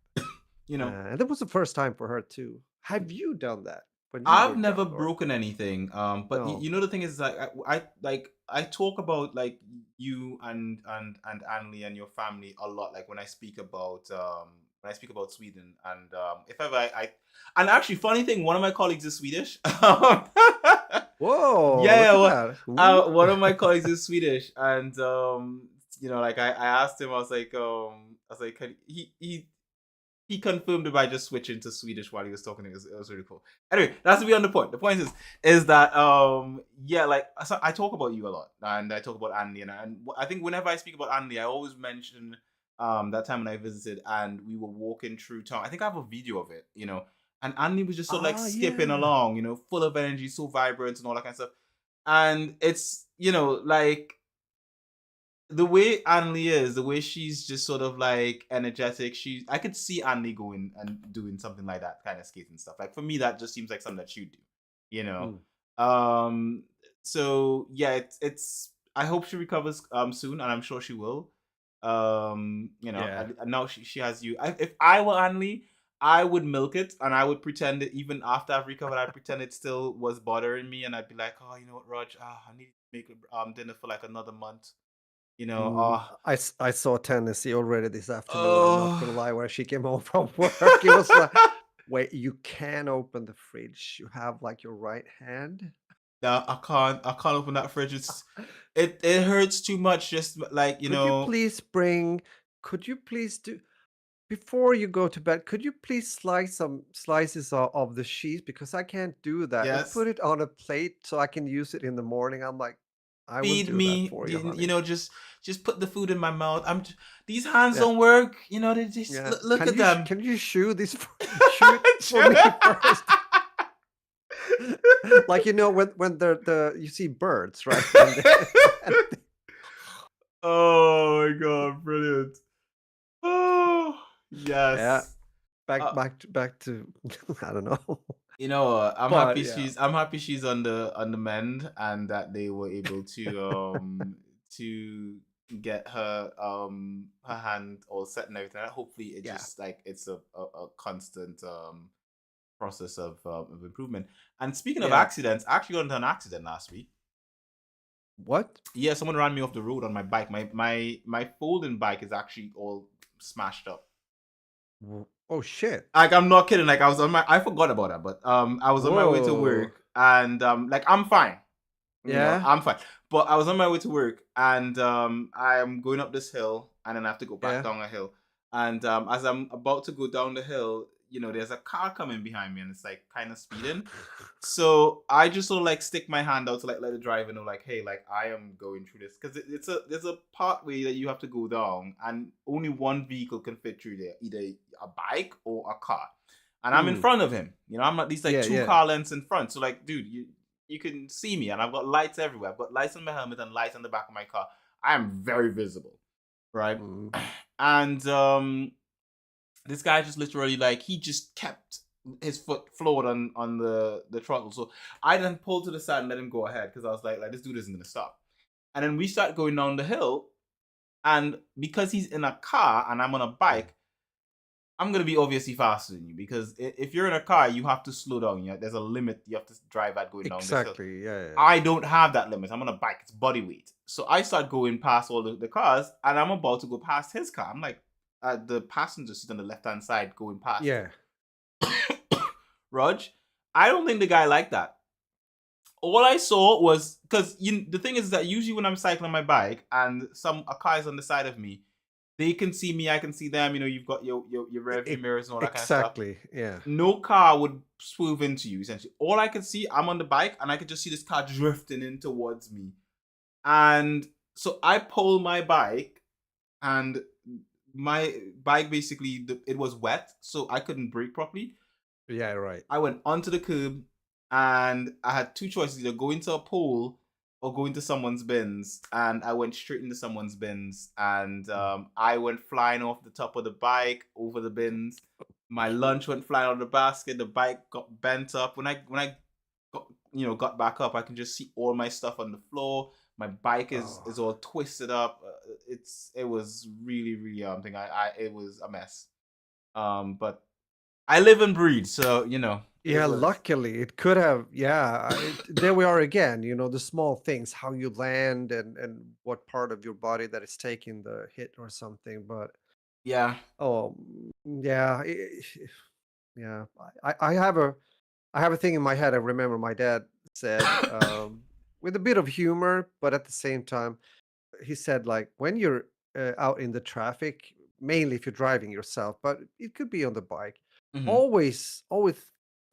You know, And that was the first time for her too. Have you done that when you I've were never young, or broken anything. But no? the thing is, like, I talk about like you and Anli and your family a lot. Like when I speak about Sweden, and if ever and actually, funny thing, one of my colleagues is Swedish. Whoa, Yeah, look at well, that. Ooh. one of my colleagues is Swedish, and like I asked him, I was like, he confirmed it by just switching to Swedish while he was talking. It was really cool. Anyway, that's beyond the point. The point is that yeah, like so I talk about you a lot, and I talk about Andy, and I think whenever I speak about Andy, I always mention that time when I visited and we were walking through town. I think I have a video of it, and Andy was just sort of like Ah, skipping yeah. along, full of energy, so vibrant and all that kind of stuff. And it's like the way Anli is, the way she's just sort of like energetic, I could see Anli going and doing something like that kind of skating stuff. Like for me, that just seems like something that she'd do, you know. Mm, Um, so yeah, it's I hope she recovers soon, and I'm sure she will. yeah. And now she has you. If I were Anli, I would milk it and I would pretend that even after I've recovered, I'd pretend it still was bothering me, and I'd be like, oh, you know what, Raj, I need to make dinner for like another month. I saw Tennessee already this afternoon. I'm not gonna Oh, lie. When she came home from work, it was like, wait, you can open the fridge. You have like your right hand. no, I can't open that fridge. It hurts too much. Just like Could you please could you please do before you go to bed, could you please slice some slices of the cheese because I can't do that and yes, put it on a plate so I can use it in the morning. I'm like, I will feed do that me. for you, honey. Just put the food in my mouth. These hands Yeah, don't work. They just yeah. look at them. Can you chew this chew it for me first? Like when the you see birds, right? And Oh my god, brilliant. Oh yeah, yes. Uh, back to I don't know. I'm happy But yeah. she's on the mend, and that they were able to get her hand all set and everything. And hopefully it Yeah. just like it's a constant process of improvement. And speaking of Yeah. accidents, I actually got into an accident last week. What? Yeah, someone ran me off the road on my bike. My folding bike is actually all smashed up. Oh shit. Like I'm not kidding. Like I forgot about that, but I was on my way to Whoa. work, and like I'm fine. Yeah. I'm fine. But I was on my way to work, and I'm going up this hill, and then I have to go back Yeah. down a hill. And as I'm about to go down the hill, there's a car coming behind me, and it's like kind of speeding. So I just sort of like stick my hand out to like let the driver know, like, hey, like I am going through this, because there's a pathway that you have to go down, and only one vehicle can fit through there, either a bike or a car. And I'm in Mm. front of him. I'm at least like Yeah, two yeah. car lengths in front. So like, dude, you can see me, and I've got lights everywhere. I've got lights on my helmet and lights on the back of my car. I am very visible, right? Mm. And this guy just literally like he just kept his foot floored on the throttle. So I then pulled to the side and let him go ahead, because I was like this dude isn't gonna stop. And then we start going down the hill, and because he's in a car and I'm on a Yeah. bike, I'm gonna be obviously faster than you, because if you're in a car, you have to slow down. There's a limit you have to drive at going down this hill. Exactly. Yeah, yeah. I don't have that limit. I'm on a bike. It's body weight. So I start going past all the cars, and I'm about to go past his car. I'm like at the passenger seat on the left hand side going past him. Yeah. Raj, I don't think the guy liked that. All I saw was, because the thing is that usually when I'm cycling my bike and a car is on the side of me, they can see me, I can see them. You know, you've got your rearview mirrors and all that kind of stuff. Exactly. Yeah. No car would swerve into you. Essentially, all I could see, I'm on the bike, and I could just see this car drifting in towards me. And so I pull my bike, and my bike basically it was wet, so I couldn't brake properly. Yeah. Right. I went onto the curb, and I had two choices: either go into a pole or go into someone's bins. And I went straight into someone's bins, and I went flying off the top of the bike over the bins. My lunch went flying out of the basket. The bike got bent up. When I got, got back up, I can just see all my stuff on the floor. My bike is Oh. is all twisted up. It was really really thing. I It was a mess. But I live and breathe, so it Yeah, was. luckily it could have. Yeah, there we are again. The small things, how you land, and what part of your body that is taking the hit or something. But Yeah. oh, yeah, yeah. I have a thing in my head. I remember my dad said, with a bit of humor, but at the same time, he said like when you're out in the traffic, mainly if you're driving yourself, but it could be on the bike. Hmm. Always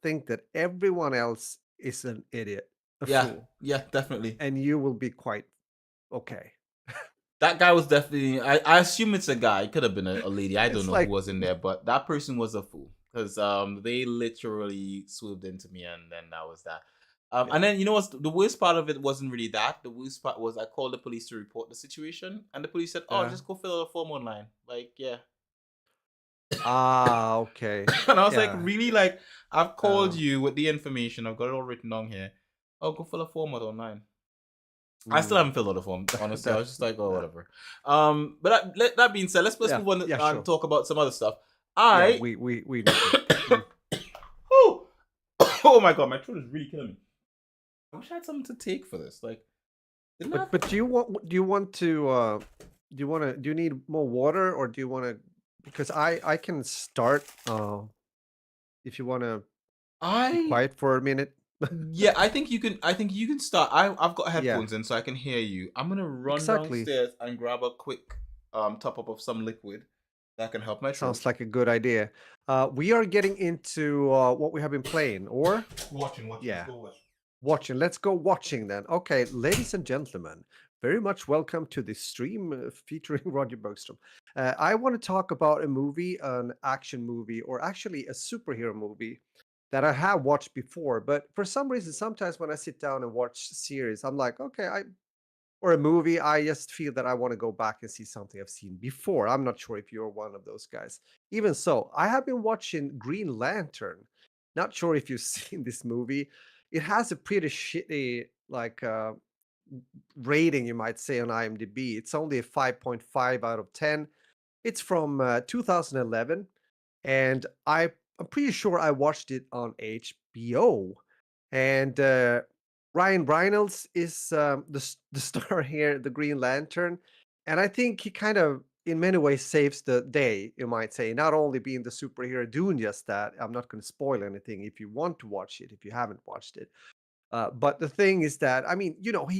think that everyone else is an idiot, a Yeah. fool, Yeah. Definitely. and you will be quite okay. That guy was definitely. I assume it's a guy. It could have been a lady. I don't It's know who like, was in there, but that person was a fool because they literally swooped into me, and then that was that. And yeah, then what's the worst part of it wasn't really that. The worst part was I called the police to report the situation, and the police said, "Oh, yeah. just go fill out a form online." Like, yeah. Ah, okay, And I was like, yeah. really? Like, I've called Uh, you with the information. I've got it all written down here. Oh, go fill a form out online. I still mm, haven't filled out the form. Honestly, I that, was just like, oh, that, whatever. But that being said, let's yeah, move on yeah, and sure. talk about some other stuff. Yeah, I. we need to. Mm. Oh, oh my god, my throat is really killing me. I wish I had something to take for this. Like, didn't I have... But do you need more water, or do you want to, because I can start if you want to be I quiet for a minute. Yeah, I think you can start. I've got Yeah, headphones in, so I can hear you. I'm gonna run exactly. downstairs and grab a quick top up of some liquid that can help my throat. Sounds like a good idea. We are getting into what we have been playing, or Watching. Let's yeah, go watch. watching. Let's go watching then. Okay, ladies and gentlemen, very much welcome to the stream featuring Roger Bergstrom. I want to talk about a movie, an action movie, or actually a superhero movie that I have watched before. But for some reason, sometimes when I sit down and watch series, I'm like, okay, or a movie, I just feel that I want to go back and see something I've seen before. I'm not sure if you're one of those guys. Even so, I have been watching Green Lantern. Not sure if you've seen this movie. It has a pretty shitty like rating, you might say, on IMDb. It's only a 5.5 out of 10. It's from 2011, and I'm pretty sure I watched it on HBO. And Ryan Reynolds is the star here, the Green Lantern, and I think he kind of, in many ways, saves the day. You might say, not only being the superhero doing just that. I'm not going to spoil anything if you want to watch it, if you haven't watched it. But the thing is that, I mean,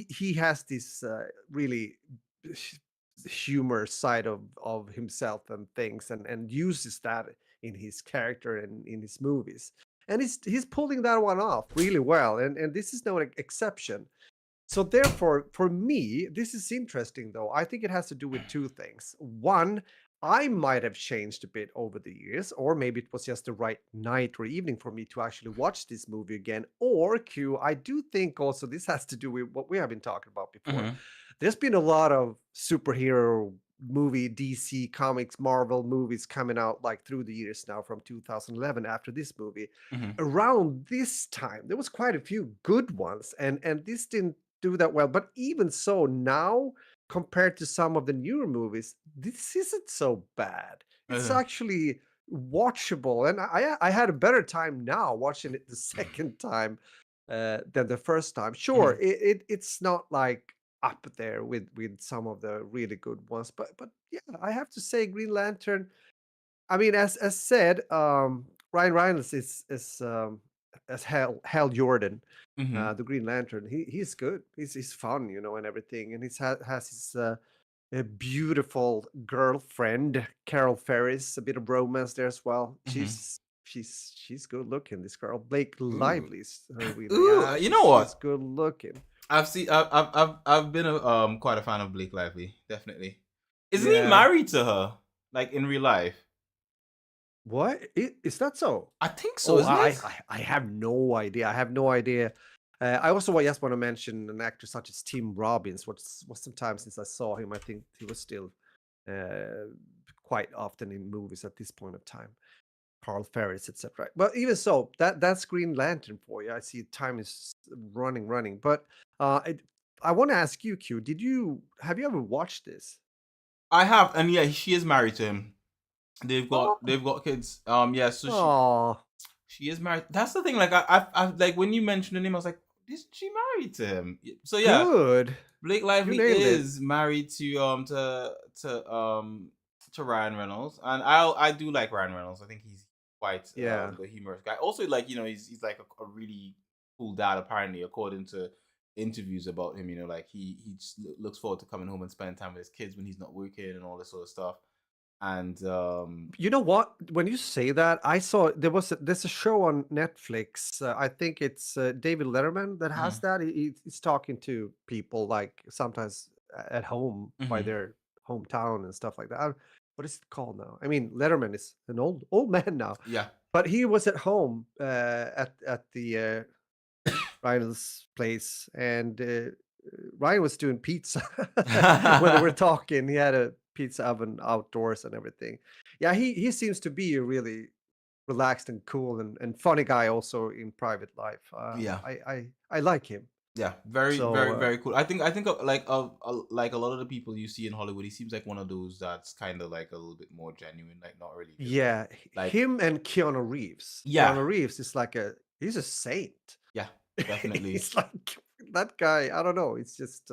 he has this really hu- humor side of himself and things, and uses that in his character and in his movies, and he's pulling that one off really well, and this is no exception. So therefore, for me, this is interesting though. I think it has to do with two things. One, I might have changed a bit over the years, or maybe it was just the right night or evening for me to actually watch this movie again. Or Q, I do think also this has to do with what we have been talking about before. Mm-hmm. There's been a lot of superhero movie, DC Comics, Marvel movies coming out like through the years now from 2011 after this movie. Mm-hmm. Around this time, there was quite a few good ones, and this didn't do that well. But even so, now compared to some of the newer movies, this isn't so bad. It's Uh, actually watchable, and I had a better time now watching it the second time than the first time. Sure, mm-hmm. it's not like up there with some of the really good ones, but yeah, I have to say Green Lantern. I mean, as said, Ryan Reynolds is as Hal Jordan, Mm-hmm. the Green Lantern. He's good. He's fun, and everything, and has his a beautiful girlfriend, Carol Ferris. A bit of romance there as well. Mm-hmm. She's good looking. This girl, Blake Ooh. Lively's her real. Ooh, Yeah, you know she's what? good looking. I've been quite a fan of Blake Lively. Definitely. Isn't he Yeah. married to her? Like in real life? What is that so? I think so, Oh, isn't it? I have no idea. I have no idea. I also just want to mention an actor such as Tim Robbins. Was some time since I saw him. I think he was still uh, quite often in movies at this point of time. Carl Ferris, etc. But even so, that's Green Lantern for you. I see time is running. But I want to ask you, Q. Have you ever watched this? I have, and yeah, she is married to him. Oh, They've got kids. Yeah, so oh, she is married. That's the thing. Like I like when you mentioned the name, I was like, isn't she married to him? So yeah, good. Blake You Lively nailed it. is married to Ryan Reynolds, and I do like Ryan Reynolds. I think he's quite Yeah. the humorous guy. Also, like he's like a really cool dad. Apparently, according to interviews about him, like he just looks forward to coming home and spending time with his kids when he's not working and all this sort of stuff. And You know what? When you say that, I saw there's a show on Netflix. I think it's David Letterman that has mhm, that. He's talking to people like sometimes at home by mhm, their hometown and stuff like that. What is it called now? I mean, Letterman is an old man now, yeah. but he was at home at the Ryan's place, and Ryan was doing pizza when they were talking. He had a pizza oven outdoors and everything. Yeah, he seems to be a really relaxed and cool and funny guy also in private life. Yeah. I like him. Yeah, very, So very, very cool. I think like a lot of the people you see in Hollywood, he seems like one of those that's kind of like a little bit more genuine, like not really just yeah, like him and Keanu Reeves. yeah, Keanu Reeves is like he's a saint. yeah, definitely, He's like that guy. I don't know. It's just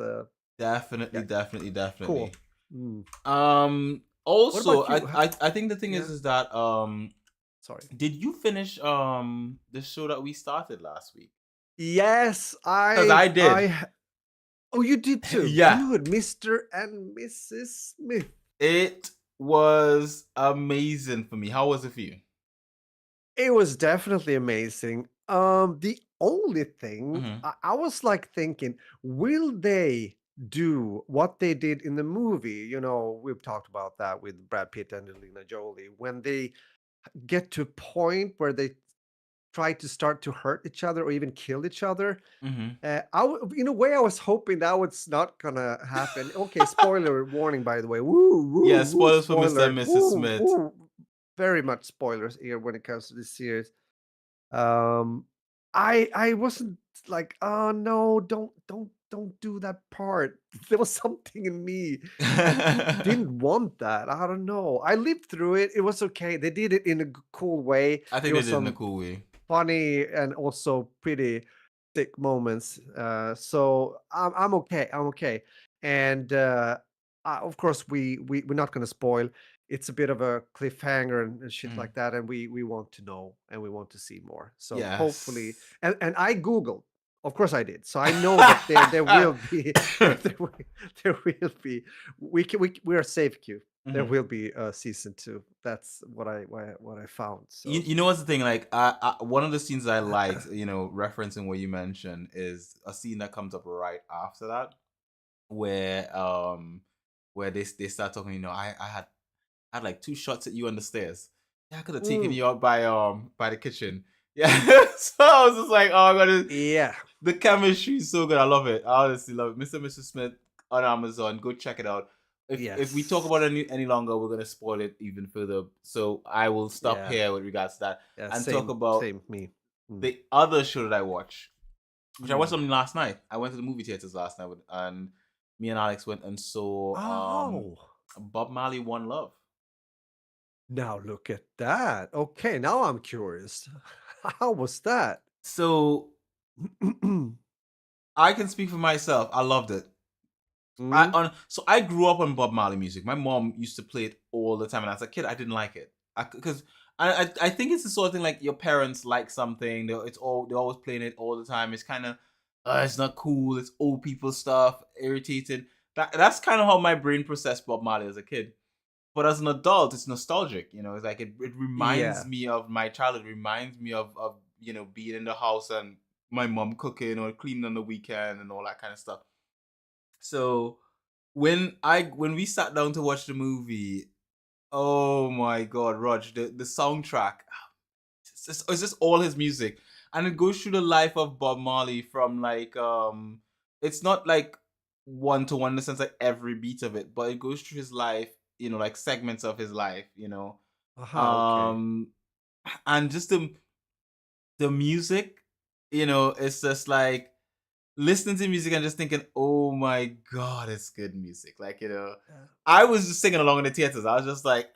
definitely, yeah, definitely, cool. definitely. Mm. What Also, about you? I think the thing Yeah, is that sorry. did you finish the show that we started last week? Yes, Because I did. oh, you did too. Yeah, Good, Mr. and Mrs. Smith. it was amazing for me. How was it for you? It was definitely amazing. The only thing Hmm. I was like thinking, will they do what they did in the movie? We've talked about that with Brad Pitt and Angelina Jolie. When they get to a point where they try to start to hurt each other or even kill each other. Hmm. In a way, I was hoping that was not gonna happen. Okay, spoiler warning, by the way. Woo, woo, Yeah, woo, spoilers for Mr. spoiler. and Mrs. Woo, Smith. woo. Very much spoilers here when it comes to this series. Um, I wasn't like, oh no, don't do that part. There was something in me that didn't want that. I don't know. I lived through it. It was okay. They did it in a cool way. I think There they was did in a some cool way. funny and also pretty thick moments. So I'm okay. I'm okay. And of course, we're not going to spoil. It's a bit of a cliffhanger and shit Mhm. like that, and we want to know and we want to see more. So hopefully, Yes. and I googled. Of course, I did. So I know that there will be there will, there will be we are safe. Q. There Mhm. will be a season 2. That's what I found. So You know what's the thing? Like, one of the scenes I liked, referencing what you mentioned, is a scene that comes up right after that, where they start talking. I had like two shots at you on the stairs. Yeah, I could have taken mm, you out by the kitchen. Yeah, so I was just like, oh my god, yeah. the chemistry is so good. I love it. I honestly love it. Mr. and Mrs. Smith on Amazon. Go check it out. If we talk Yes. about it any longer, we're gonna spoil it even further. So I will stop Yeah. here with regards to that Yeah. and talk about Same me. Mm. the other show that I watched, which I watched Mm. something last night. I went to the movie theaters last night and me and Alex went and saw Oh, Bob Marley One Love. now look at that. Okay, now I'm curious. How was that? So I can speak for myself. I loved it. Mm, So I grew up on Bob Marley music. My mom used to play it all the time, and as a kid, I didn't like it because I think it's the sort of thing like your parents like something, they're always playing it all the time. It's kind of it's not cool. It's old people stuff, irritating. That's kind of how my brain processed Bob Marley as a kid. But as an adult, it's nostalgic. It's like it reminds Yeah. me of my childhood. Reminds me of being in the house and my mom cooking or cleaning on the weekend and all that kind of stuff. So when we sat down to watch the movie, oh my god, Rog, the soundtrack, it's just all his music, and it goes through the life of Bob Marley from like it's not like one to one in the sense like every beat of it, but it goes through his life, like segments of his life, Aha, okay. um, and just the music, it's just like listening to music and just thinking, oh my god, it's good music. Like, Yeah. I was just singing along in the theaters. I was just like,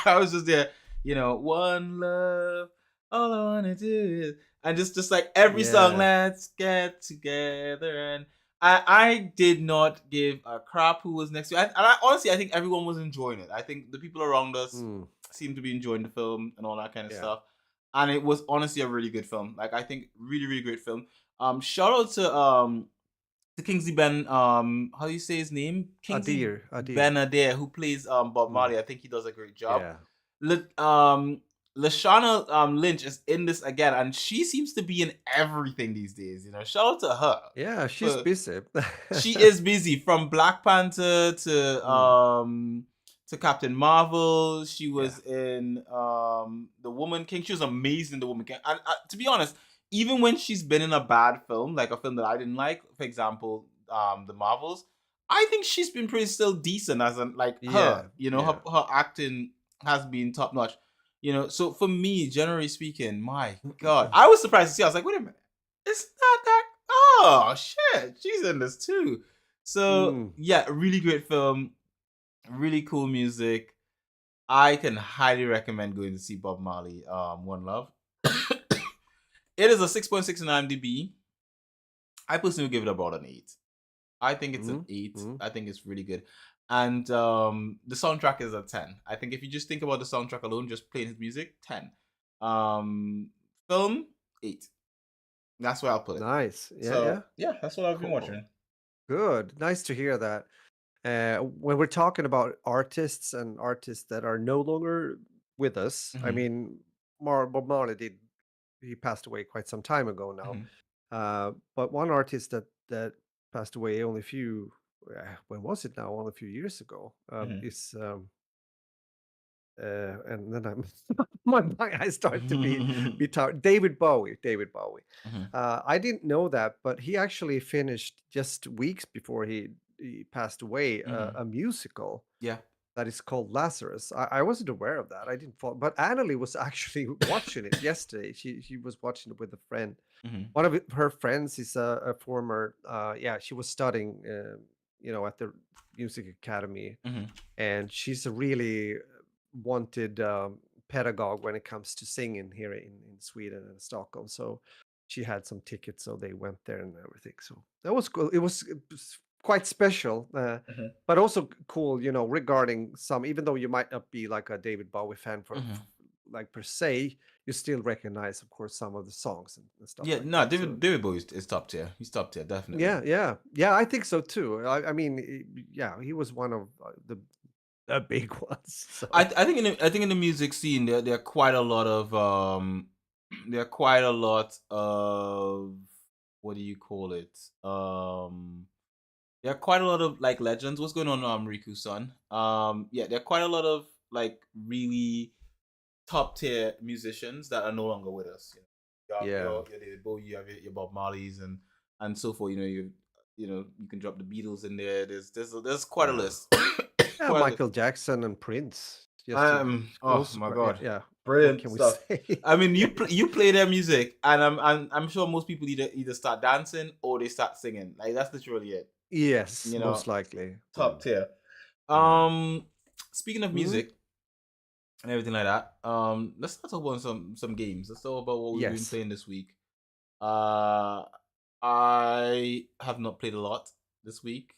I was just there, one love, all I wanna do is, and just like every song, Yeah. let's get together. And I did not give a crap who was next to me. Honestly, I think everyone was enjoying it. I think the people around us Mm, seemed to be enjoying the film and all that kind of yeah. stuff. And it was honestly a really good film. Like, I think really, really great film. Shout out to Kingsley Ben. How do you say his name? Kingsley Adir, Adir. Ben Adair, who plays Bob Mm, Marley. I think he does a great job. yeah. Lashana Lynch is in this again, and she seems to be in everything these days. Shout out to her. Yeah, she's For busy. She is busy, from Black Panther Mm, to Captain Marvel. She yeah. was in The Woman King. She was amazing in The Woman King. And to be honest, even when she's been in a bad film, like a film that I didn't like, for example, The Marvels, I think she's been pretty still decent as in like her. Yeah, Her yeah. her acting has been top notch. So for me, generally speaking, my God, I was surprised to see. I was like, wait a minute, it's not that. Oh shit, she's in this too. So Mm, yeah, really great film, really cool music. I can highly recommend going to see Bob Marley, One Love. It is a 6.6 in IMDb. I personally would give it about an 8. I think it's an mm, 8. mm. I think it's really good. And the soundtrack is a 10. I think if you just think about the soundtrack alone, just playing his music, 10. Film, 8. That's where I'll put it. Nice. Yeah, yeah. So yeah, that's what I've been Cool. watching. Good. Nice to hear that. When we're talking about artists and artists that are no longer with us, I Hmm. mean, Bob Marley did. He passed away quite some time ago now. Hmm. But one artist that passed away only a few, when was it now? Only a few years ago. Is and then I'm my I start to be tired. David Bowie. David Bowie. Hmm. I didn't know that, but he actually finished just weeks before he passed away Hmm. a musical Yeah. that is called Lazarus. I wasn't aware of that. I didn't follow, but Annalie was actually watching it yesterday. She was watching it with a friend. Hmm. One of her friends is a former. Yeah, she was studying. At the music academy, Hmm. and she's a really wanted pedagogue when it comes to singing here in Sweden and Stockholm. So she had some tickets, so they went there and everything. So that was cool. It was quite special, Hmm. but also cool. Regarding some, even though you might not be like a David Bowie fan Hmm. like per se, you still recognize, of course, some of the songs and stuff Yeah, like no, that. So David Bowie is top tier. He's top tier, definitely. yeah, yeah, yeah. I think so too. I mean, yeah, he was one of the big ones. So I think in the music scene there are quite a lot of there are quite a lot of, what do you call it? There are quite a lot of like legends. What's going on, Riku son? Yeah, there are quite a lot of like really top tier musicians that are no longer with us. You have yeah. your David Bowie, you have your Bob Marleys and so forth. You can drop the Beatles in there. There's quite a Yeah. list. Yeah, Quite a list. Michael Jackson and Prince, just to Oh also my quite, yeah, god, yeah. What brilliant can we stuff. say? I mean, Yeah. you play their music, and I'm sure most people either start dancing or they start singing. Like, that's literally it. Yes, You most know, likely. top tier. Yeah. Um, Speaking of Mhm. music and everything like that, let's talk about some games. Let's talk about what we've been Yes. playing this week. Uh, I have not played a lot this week.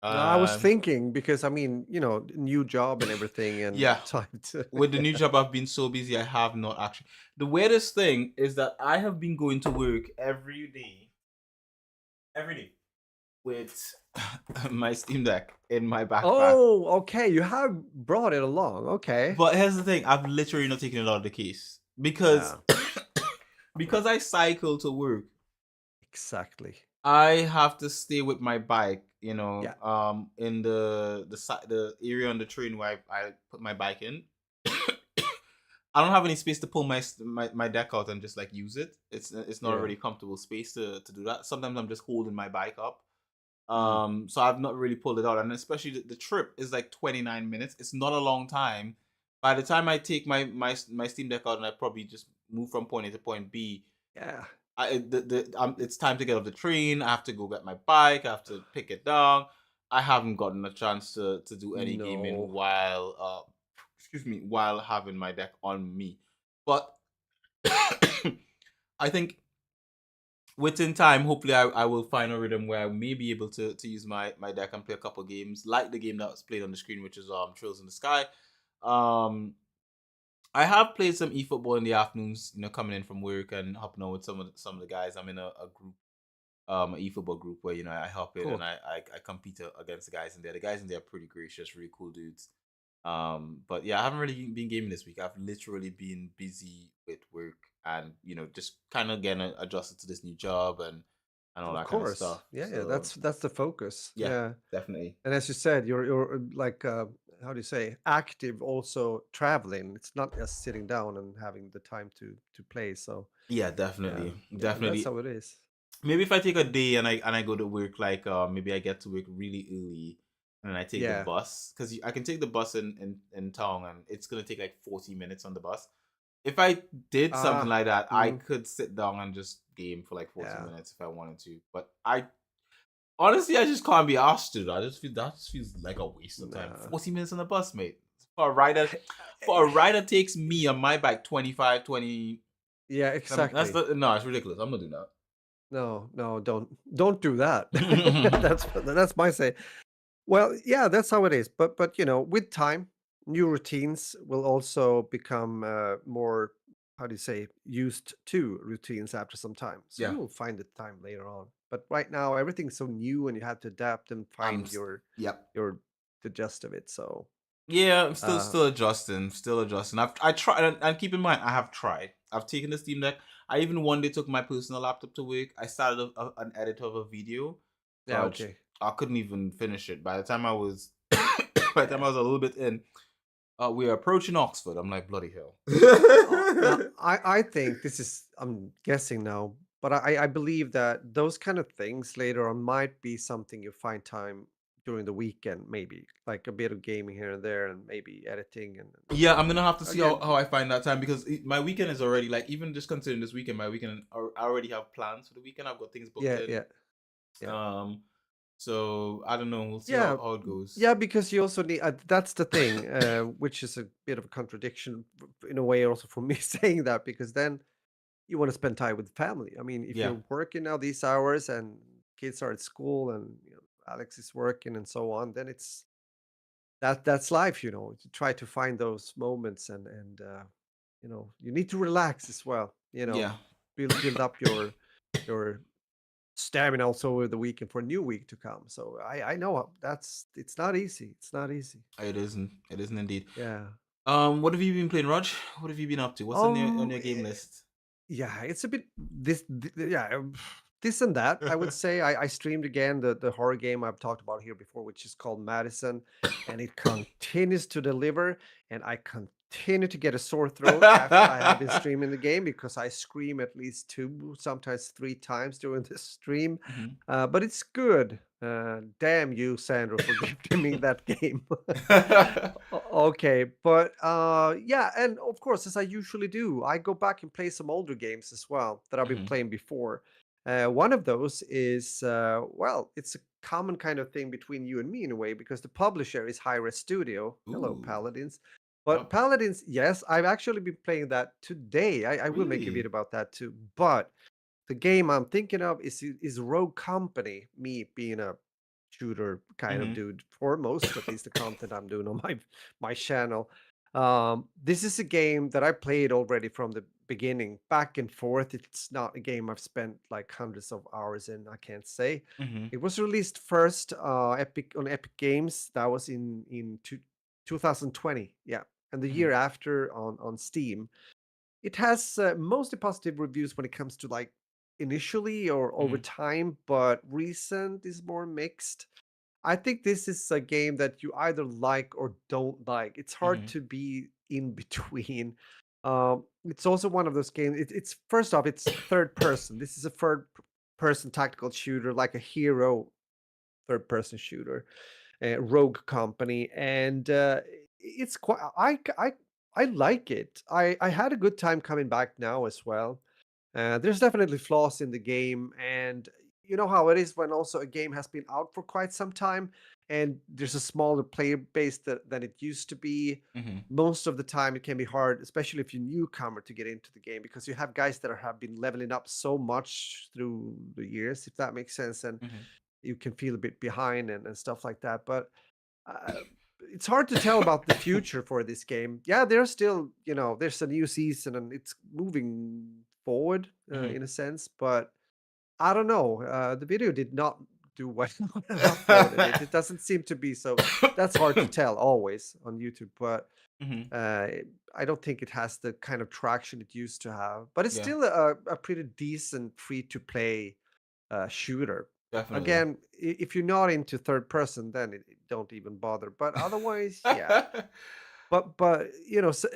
No, I was Um, thinking because I mean, new job and everything and yeah, time to with the new yeah. job, I've been so busy. I have not actually. The weirdest thing is that I have been going to work every day. Every day. with my Steam Deck in my backpack. Oh, okay. You have brought it along. Okay. But here's the thing: I've literally not taken it out of the case because Yeah, because I cycle to work. exactly. I have to stay with my bike, Yeah. in the area on the train where I put my bike in. I don't have any space to pull my deck out and just like use it. It's not a Yeah. really comfortable space to do that. Sometimes I'm just holding my bike up. Mm. So I've not really pulled it out, and especially the trip is like 29 minutes. It's not a long time. By the time I take my Steam Deck out and I probably just move from point A to point B, Yeah. it's time to get off the train. I have to go get my bike. I have to pick it down. I haven't gotten a chance to do any gaming No. while excuse me, while having my deck on me. But I think within time, hopefully, I will find a rhythm where I may be able to use my deck and play a couple games, like the game that was played on the screen, which is Trails in the Sky. Um, I have played some eFootball in the afternoons, coming in from work and hopping on with some of the guys. I'm in a group, an eFootball group where I hop in and Cool. I compete against the guys in there. The guys in there are pretty gracious, really cool dudes. But yeah, I haven't really been gaming this week. I've literally been busy with work and just kind of getting adjusted to this new job and all Of that kind of course. stuff. Yeah, yeah. So That's the focus. yeah, Yeah. definitely. And as you said, you're like how do you say, active also traveling. It's not just sitting down and having the time to play. So Yeah, yeah, definitely, yeah, that's definitely. how it is. Maybe if I take a day and I go to work, like maybe I get to work really early and then I take the Yeah. bus because I can take the bus in town and it's gonna take like 40 minutes on the bus. If I did something Ah. like that, I Mm, could sit down and just game for like 40 yeah. minutes if I wanted to. But I honestly, I just can't be asked to. I just feel that just feels like a waste of time. Nah. 40 minutes on the bus, mate. For a ride that for a ride that takes me on my bike 25, 20. Yeah, That's exactly. no, it's ridiculous. I'm not doing No, no, don't do that. that. That's my say. Well, yeah, that's how it is. But with time, new routines will also become more, how do you say, used to routines after some time. So Yeah. you will find the time later on. But right now, everything's so new, and you have to adapt and I'm find yep. your the gist of it. So, Yeah, I'm still uh, still adjusting, still adjusting. I tried, and keep in mind, I have tried. I've taken the Steam Deck. I even one day took my personal laptop to work. I started an edit of a video, yeah, but okay, I couldn't even finish it. By the time I was, by the time yeah. I was a little bit in, we are approaching Oxford. I'm like bloody hell. Now, I think this is, I'm guessing now, but I believe that those kind of things later on might be something you find time during the weekend, maybe like a bit of gaming here and there, and maybe editing and Yeah, I'm gonna have to see again, how I find that time because my weekend is already like even just considering this weekend, my weekend I already have plans for the weekend. I've got things booked yeah, in. yeah, yeah. Um, so I don't know. We'll see Yeah, how it goes. yeah, because you also need, that's the thing, which is a bit of a contradiction in a way also for me saying that, because then you want to spend time with family. I mean, if Yeah, you're working now these hours and kids are at school and Alex is working and so on, then it's that's life, to try to find those moments, and you need to relax as well, yeah, build up your stamina also over the weekend for a new week to come. So I know that's it's not easy. It's not easy. it isn't. It isn't indeed. Yeah. What have you been playing, Raj? What have you been up to? What's on Um. your game list? Yeah, it's a bit yeah, this and that. I would say I streamed again the horror game I've talked about here before, which is called Madison, and it continues to deliver. And I continue to get a sore throat after I have been streaming the game because I scream at least two, sometimes three times during the stream. Mhm. But it's good. Damn you, Sandro, for gifting me that game. Okay, but yeah, and of course, as I usually do, I go back and play some older games as well that I've been Mhm. playing before. One of those is well, it's a common kind of thing between you and me in a way because the publisher is Hi-Res Studio. Hello, Ooh, Paladins. But yep. Paladins, yes, I've actually been playing that today. I will make a Really? video about that too. But the game I'm thinking of is Rogue Company. Me being a shooter kind of Mhm. dude for most, at least the content I'm doing on my channel. This is a game that I played already from the beginning, back and forth. It's not a game I've spent like hundreds of hours in, I can't say. Mm-hmm. It was released first Epic Games. That was in 2020, yeah, and the Mm-hmm. year after on Steam. It has mostly positive reviews when it comes to like initially or over Mm-hmm. time, but recent is more mixed. I think this is a game that you either like or don't like. It's hard Mm-hmm. to be in between. It's also one of those games. It's first off, it's third person. This is a person tactical shooter, like a hero third person shooter, Rogue Company, and it's quite. I like it. I had a good time coming back now as well. There's definitely flaws in the game, and you know how it is when also a game has been out for quite some time, and there's a smaller player base than it used to be. Mm-hmm. Most of the time, it can be hard, especially if you're newcomer, to get into the game because you have guys that have been leveling up so much through the years, if that makes sense, and Mm-hmm. you can feel a bit behind and stuff like that. But uh, it's hard to tell about the future for this game. Yeah, there's still, there's a new season and it's moving forward Mm-hmm. in a sense, but I don't know. The video did not do well when I uploaded it. It doesn't seem to be so. That's hard to tell always on YouTube, but Mm-hmm. uh, I don't think it has the kind of traction it used to have. But it's Yeah, still a pretty decent free to play shooter. definitely. Again, if you're not into third person, then don't even bother. But otherwise, yeah. But so,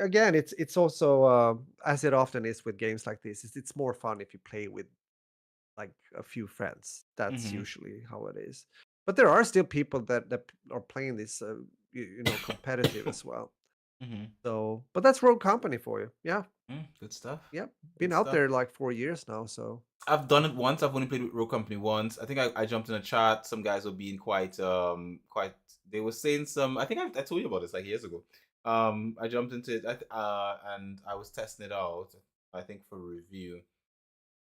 again, it's also as it often is with games like this. It's more fun if you play with like a few friends. That's Mm-hmm. usually how it is. But there are still people that are playing this, competitive as well. Mm-hmm. So, but that's Rogue Company for you. Yeah, Good stuff. yeah. Good Been out stuff. there like 4 years now. So, I've done it once. I've only played with Rogue Company once. I think I jumped in a chat. Some guys were being quite. They were saying some. I think I told you about this like years ago. I jumped into it. And I was testing it out. I think for review.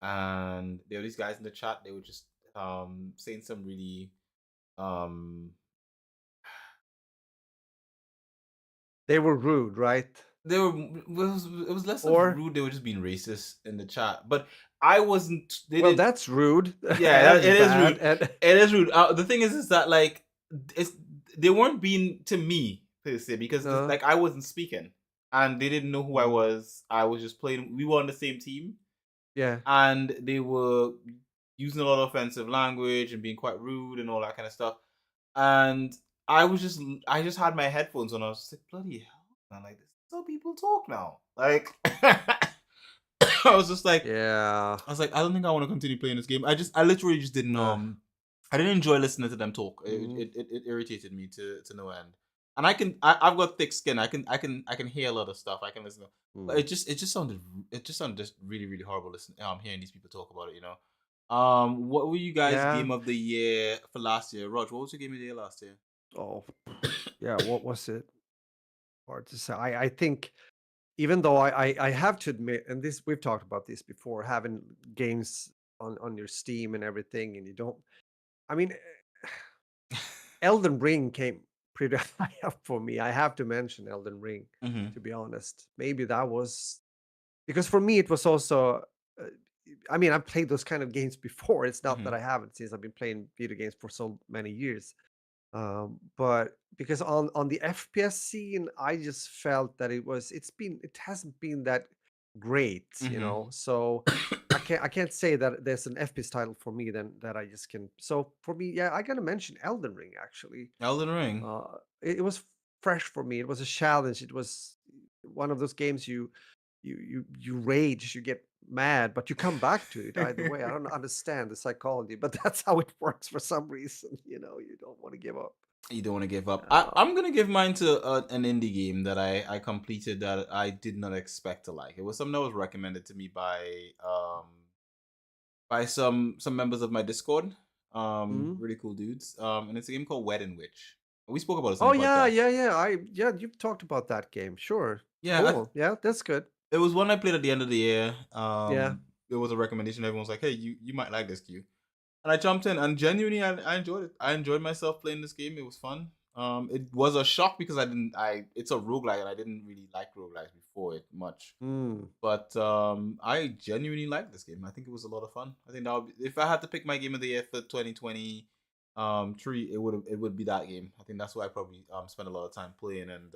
And there were these guys in the chat. They were just saying some really um they were rude, right? they were it was less of Or, rude. They were just being racist in the chat. But I wasn't. They well, did. that's rude Yeah, and it is bad. rude. And It is rude. The thing is that like it's they weren't being to me per se because no, like I wasn't speaking and they didn't know who I mm, was. I was just playing. We were on the same team yeah, and they were using a lot of offensive language and being quite rude and all that kind of stuff. And I just had my headphones on. I was just like, bloody hell, man! Like this is how people talk now. Like I was just like. yeah. I was like, I don't think I want to continue playing this game. I literally just didn't Uh, I didn't enjoy listening to them talk. mm, It irritated me to no end. And I've got thick skin. I can hear a lot of stuff. I can listen to, but mm. it just sounded just really really horrible listening. Hearing these people talk about it. What were you guys Yeah. game of the year for last year? Rog, what was your game of the year last year? Oh, yeah. What was it? Hard to say. I think even though I have to admit, and this we've talked about this before, having games on your Steam and everything, and you don't. I mean, Elden Ring came pretty high up for me. I have to mention Elden Ring, Mm-hmm. to be honest. Maybe that was because for me it was also. Uh, I mean, I've played those kind of games before. It's not that Mm-hmm. I haven't, since I've been playing video games for so many years. But because on the FPS scene, I just felt that it hasn't been that great, Mm-hmm. So I can't say that there's an FPS title for me then that I just can. So for me, yeah, I gotta mention Elden Ring actually. Elden Ring. It was fresh for me. It was a challenge. It was one of those games you rage, you get mad, but you come back to it either way. I don't understand the psychology, but that's how it works for some reason. You don't want to give up. You don't want to give up. Uh, I'm gonna give mine to an indie game that I completed that I did not expect to like. It was something that was recommended to me by some members of my Discord. mhm. Really cool dudes. And it's a game called Wedding Witch. We spoke about this on Oh the yeah, podcast. yeah, yeah. You've talked about that game. Sure. Yeah, Cool. Yeah, that's good. it was one I played at the end of the year. Yeah. It was a recommendation. Everyone was like, "Hey, you might like this, Q." And I jumped in, and genuinely, I enjoyed it. I enjoyed myself playing this game. It was fun. It was a shock because it's a roguelike and I didn't really like roguelikes before it much. Mm. But I genuinely like this game. I think it was a lot of fun. I think that would be, if I had to pick my game of the year for 2020 three, it would be that game. I think that's why I probably spend a lot of time playing and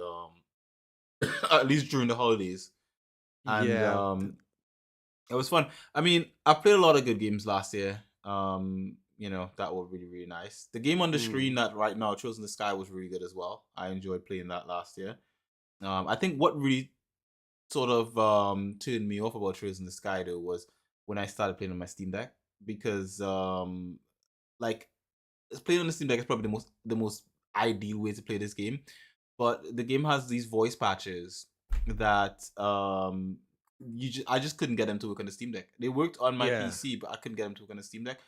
at least during the holidays. And Yeah. it was fun. I mean, I played a lot of good games last year. That were really, really nice. The game on the screen Mm. that right now, Chosen the Sky, was really good as well. I enjoyed playing that last year. I think what really sort of turned me off about Trails in the Sky though was when I started playing on my Steam Deck because like playing on the Steam Deck is probably the most ideal way to play this game. But the game has these voice patches that I just couldn't get them to work on the Steam Deck. They worked on my Yeah. PC, but I couldn't get them to work on the Steam Deck.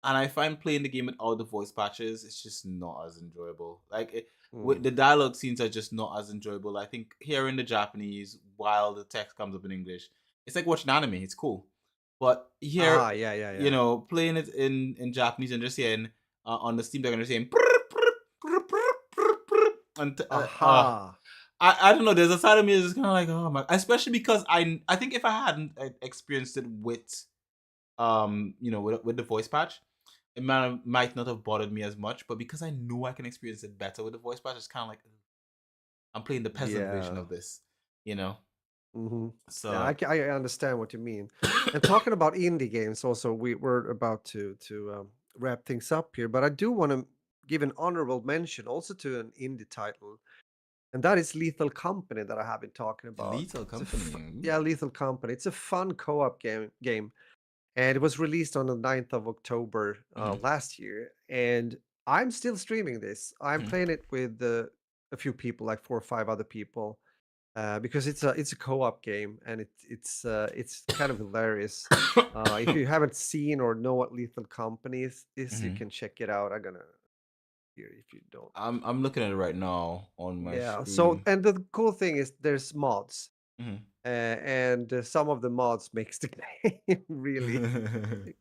And I find playing the game with all the voice patches, it's just not as enjoyable. Mm. The dialogue scenes are just not as enjoyable. I think hearing the Japanese while the text comes up in English, it's like watching anime. It's cool, but here, Yeah, yeah, yeah. playing it in Japanese and just saying on the Steam Deck and just saying and Aha. I don't know. There's a side of me that's kind of like, oh my, especially because I think if I hadn't experienced it with with the voice patch, it might not have bothered me as much. But because I know I can experience it better with the voice patch, it's kind of like I'm playing the peasant version Yeah. of this, you know. Mm-hmm. Yeah, So I understand what you mean. And talking about indie games, also we're about to wrap things up here, but I do want to give an honorable mention also to an indie title, and that is Lethal Company that I have been talking about. Lethal Company. Yeah, Lethal Company. It's a fun co-op game, and it was released on the 9th of October Mm-hmm. last year. And I'm still streaming this. I'm Mm-hmm. playing it with a few people, like 4 or 5 other people, because it's a co-op game, and it's kind of hilarious. If you haven't seen or know what Lethal Company is, you Mm-hmm. can check it out. I'm gonna here if you don't. I'm looking at it right now on my Yeah. So, screen. and the cool thing is there's mods, Mm-hmm. and some of the mods makes the game really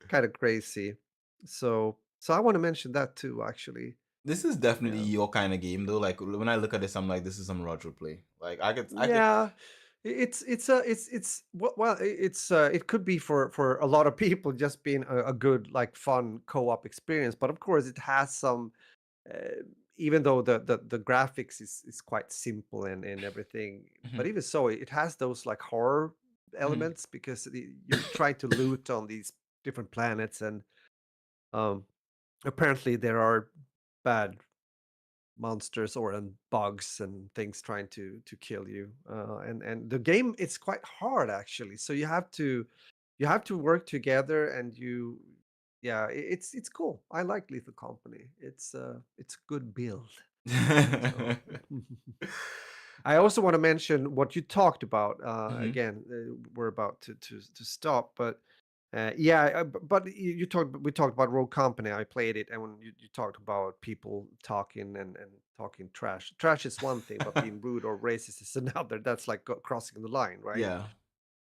kind of crazy. So I want to mention that too, actually. This is definitely Yeah. your kind of game though. Like when I look at this, I'm like, this is some Roger play. Like I could. Yeah, it could be for a lot of people just being a good like fun co-op experience, but of course it has some even though the graphics is quite simple and everything, Mhm, but even so it has those like horror mhm, elements because you're trying to loot on these different planets, and um apparently there are bad monsters or and bugs and things trying to kill you, and the game it's quite hard actually, so you have to work together, and yeah, it's cool. I like Lethal Company. It's a good build. So I also want to mention what you talked about. mhm. Again, we're about to stop, but yeah, but we talked about Rogue Company. I played it, and when you talked about people talking and talking trash. Trash is one thing, but being rude or racist is another. That's like crossing the line, right? Yeah.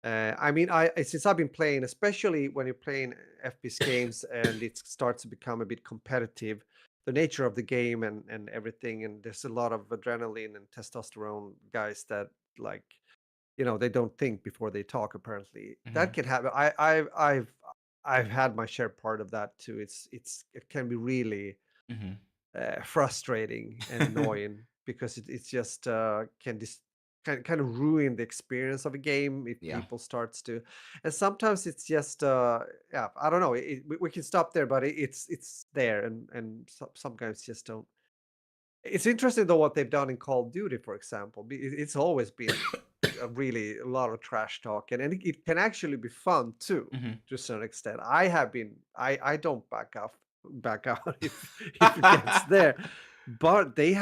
I mean, since I've been playing, especially when you're playing FPS games and it starts to become a bit competitive, the nature of the game and everything, and there's a lot of adrenaline and testosterone guys that like they don't think before they talk. Apparently, that Mhm, can happen. I've had my share part of that too. It can be really mhm. frustrating and annoying because it's just can kind of ruin the experience of a game if Yeah. people starts to, and sometimes it's just yeah, I don't know, we can stop there, but it's there, and some guys just don't. It's interesting though what they've done in Call of Duty, for example. It's always been a lot of trash talk, and it can actually be fun too, Mhm. to a certain extent. I don't back out if it gets there, but they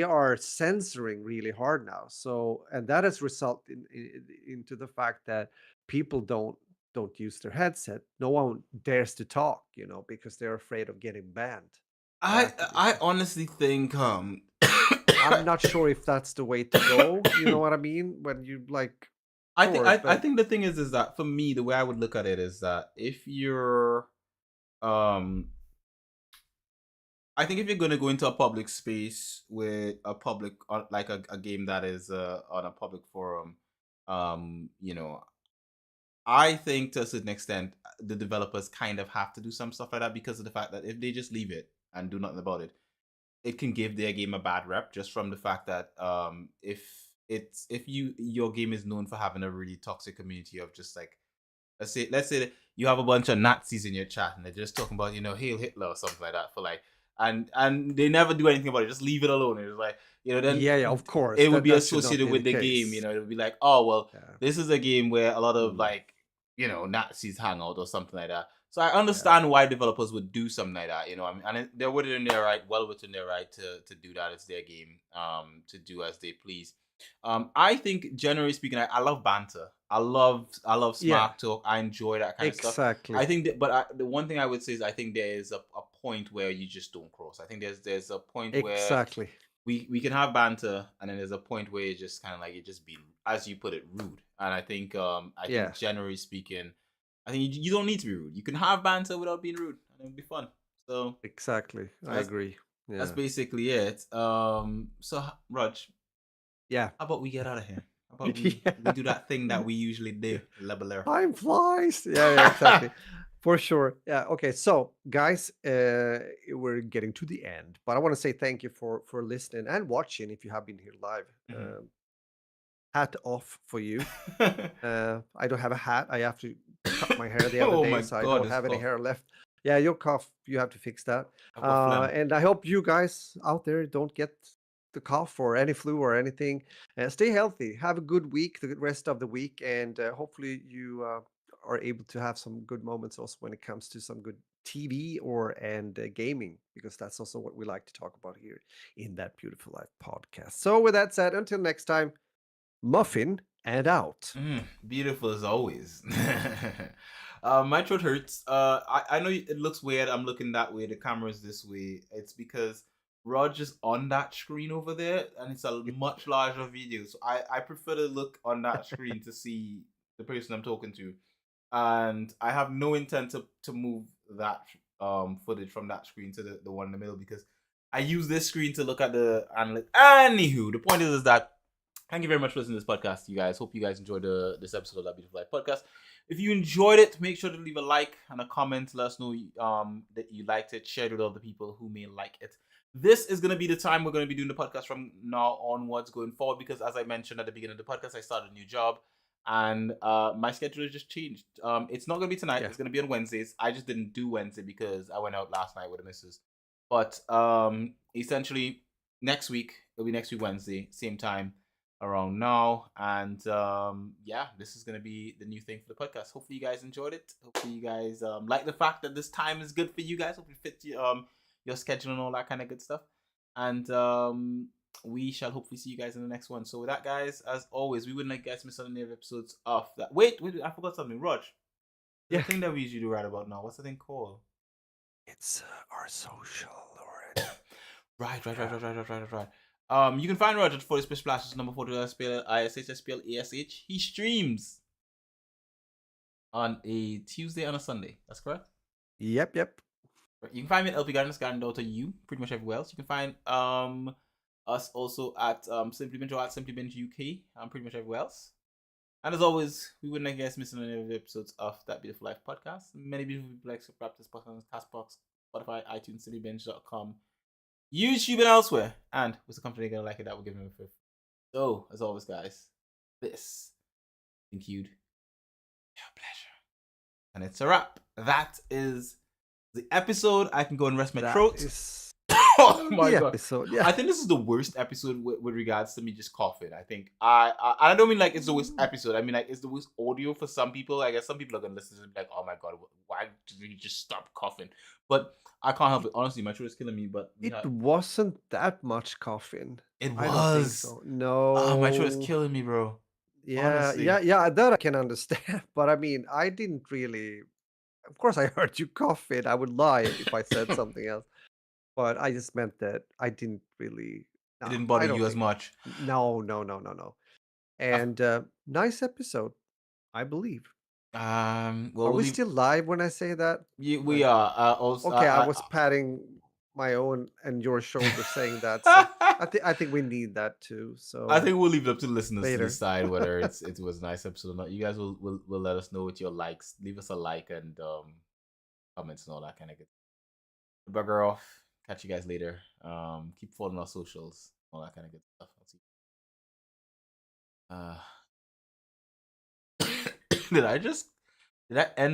are censoring really hard now. So, and that has resulted into the fact that people don't use their headset. No one dares to talk, because they're afraid of getting banned by I I Activision. honestly think I'm not sure if that's the way to go. You know what I mean? When you like, sure, I but think the thing is that for me the way I would look at it is that if you're um I think if you're gonna go into a public space with a public, like a game that is on a public forum, you know, I think to a certain extent the developers kind of have to do some stuff like that because of the fact that if they just leave it and do nothing about it, it can give their game a bad rep just from the fact that if your game is known for having a really toxic community of just like let's say that you have a bunch of Nazis in your chat and they're just talking about Hail Hitler or something like that for like and they never do anything about it, just leave it alone. It's like then Yeah, yeah, of course. it would That be that should not associated be the with the game. case. It would be like, oh well, Yeah. this is a game where a lot of Mm, like Nazis hang out or something like that. So I yeah. understand why developers would do something like that. I mean, and they're within their right, well within their right to do that. It's their game, to do as they please. I think generally speaking, I love banter. I love Yeah, smart talk. I enjoy that kind of stuff. I exactly. think that, but the one thing I would say is I think there is a point where you just don't cross. I think there's a point where Exactly. we can have banter, and then there's a point where it's just kind of like it just be, as you put it, rude. And I think Yeah, generally speaking, I think you don't need to be rude. You can have banter without being rude, and it'll be fun. So exactly. so I that's agree. that's Yeah. basically it. So Raj, Yeah. how about we get out of here? How about we Yeah. do that thing that we usually do, leveler? Time flies. Yeah, yeah, exactly. For sure. Yeah. Okay. So, guys, we're getting to the end, but I want to say thank you for listening and watching. If you have been here live, Mhm. hat off for you. I don't have a hat. I have to cut my hair the other Oh day, my so I god, don't this have any cough. hair left. Yeah, your cough, you have to fix that. I've got phlegm. And I hope you guys out there don't get the cough or any flu or anything. Stay healthy. Have a good week, the rest of the week, and hopefully you are able to have some good moments also when it comes to some good TV and gaming, because that's also what we like to talk about here in That Beautiful Life podcast. So, with that said, until next time, muffin and out. Beautiful as always. My throat hurts. I know it looks weird. I'm looking that way. The camera's this way. It's because Raj is on that screen over there, and it's a much larger video. So I prefer to look on that screen to see the person I'm talking to, and I have no intent to move that footage from that screen to the one in the middle because I use this screen to look at the analytics. Anywho, the point is that thank you very much for listening to this podcast, you guys. Hope you guys enjoyed this episode of That Beautiful Life podcast. If you enjoyed it, make sure to leave a like and a comment. Let us know that you liked it. Share it with other people who may like it. This is going to be the time we're going to be doing the podcast from now onwards going forward because, as I mentioned at the beginning of the podcast, I started a new job and my schedule has just changed. It's not going to be tonight. Yeah. It's going to be on Wednesdays. I just didn't do Wednesday because I went out last night with the missus. But essentially, next week, it'll be next week Wednesday, same time around now. And yeah, this is gonna be the new thing for the podcast. Hopefully you guys enjoyed it. Hopefully you guys like the fact that this time is good for you guys. Hopefully it fits your schedule and all that kind of good stuff. And we shall hopefully see you guys in the next one. So with that, guys, as always, we wouldn't like guys miss any episodes of that. Wait, I forgot something. Raj, the Yeah. thing that we usually do right about now. What's the thing called? It's our social or yeah. Right. You can find Roger at 40 Splish Splashes, number 40 SPL ISH SPL ASH. He streams on a Tuesday and a Sunday. That's correct. Yep, yep. You can find me at LP Gardens, Garden Daughter U, pretty much everywhere else. You can find us also at Simply Binge or at Simply Binge UK, pretty much everywhere else. And as always, we wouldn't guess missing any of the episodes of That Beautiful Life podcast. Many beautiful people like to practice podcast on Castbox, Spotify, iTunes, CityBinge.com, YouTube, and elsewhere. And with the company gonna like it, that will give them a fifth. So, as always, guys, this conclude your pleasure. And it's a wrap. That is the episode. I can go and rest my That throat. is Oh my the god! episode. Yeah. I think this is the worst episode with regards to me just coughing. I think I don't mean like it's the worst episode. I mean like it's the worst audio for some people. I guess some people are gonna listen to it and be like, "Oh my god, why did you just stop coughing?" But I can't help it. Honestly, my throat is killing me. But It wasn't that much coughing. it I don't think was. so. Oh, my throat is No. killing me, bro. Yeah, Honestly, yeah, yeah. That I can understand. But I mean, I didn't really. Of course, I heard you coughing. I would lie if I said it something else. But I just meant that I didn't really. No, didn't bother I don't you as think. much. No, no, no, no, no. I, And nice episode, I believe. well, Are we'll we leave. still live when I say that? We Like, are also. okay, I was patting. my own and your shoulder saying that. So I think we need that too. I So think we'll leave it up to the listeners to later. decide whether it was a nice episode or not. You guys will let us know with your likes. Leave us a like and comments and all that kind of good. Bugger off. Catch you guys later. Keep following our socials, all that kind of good stuff. I'll see. Did I end?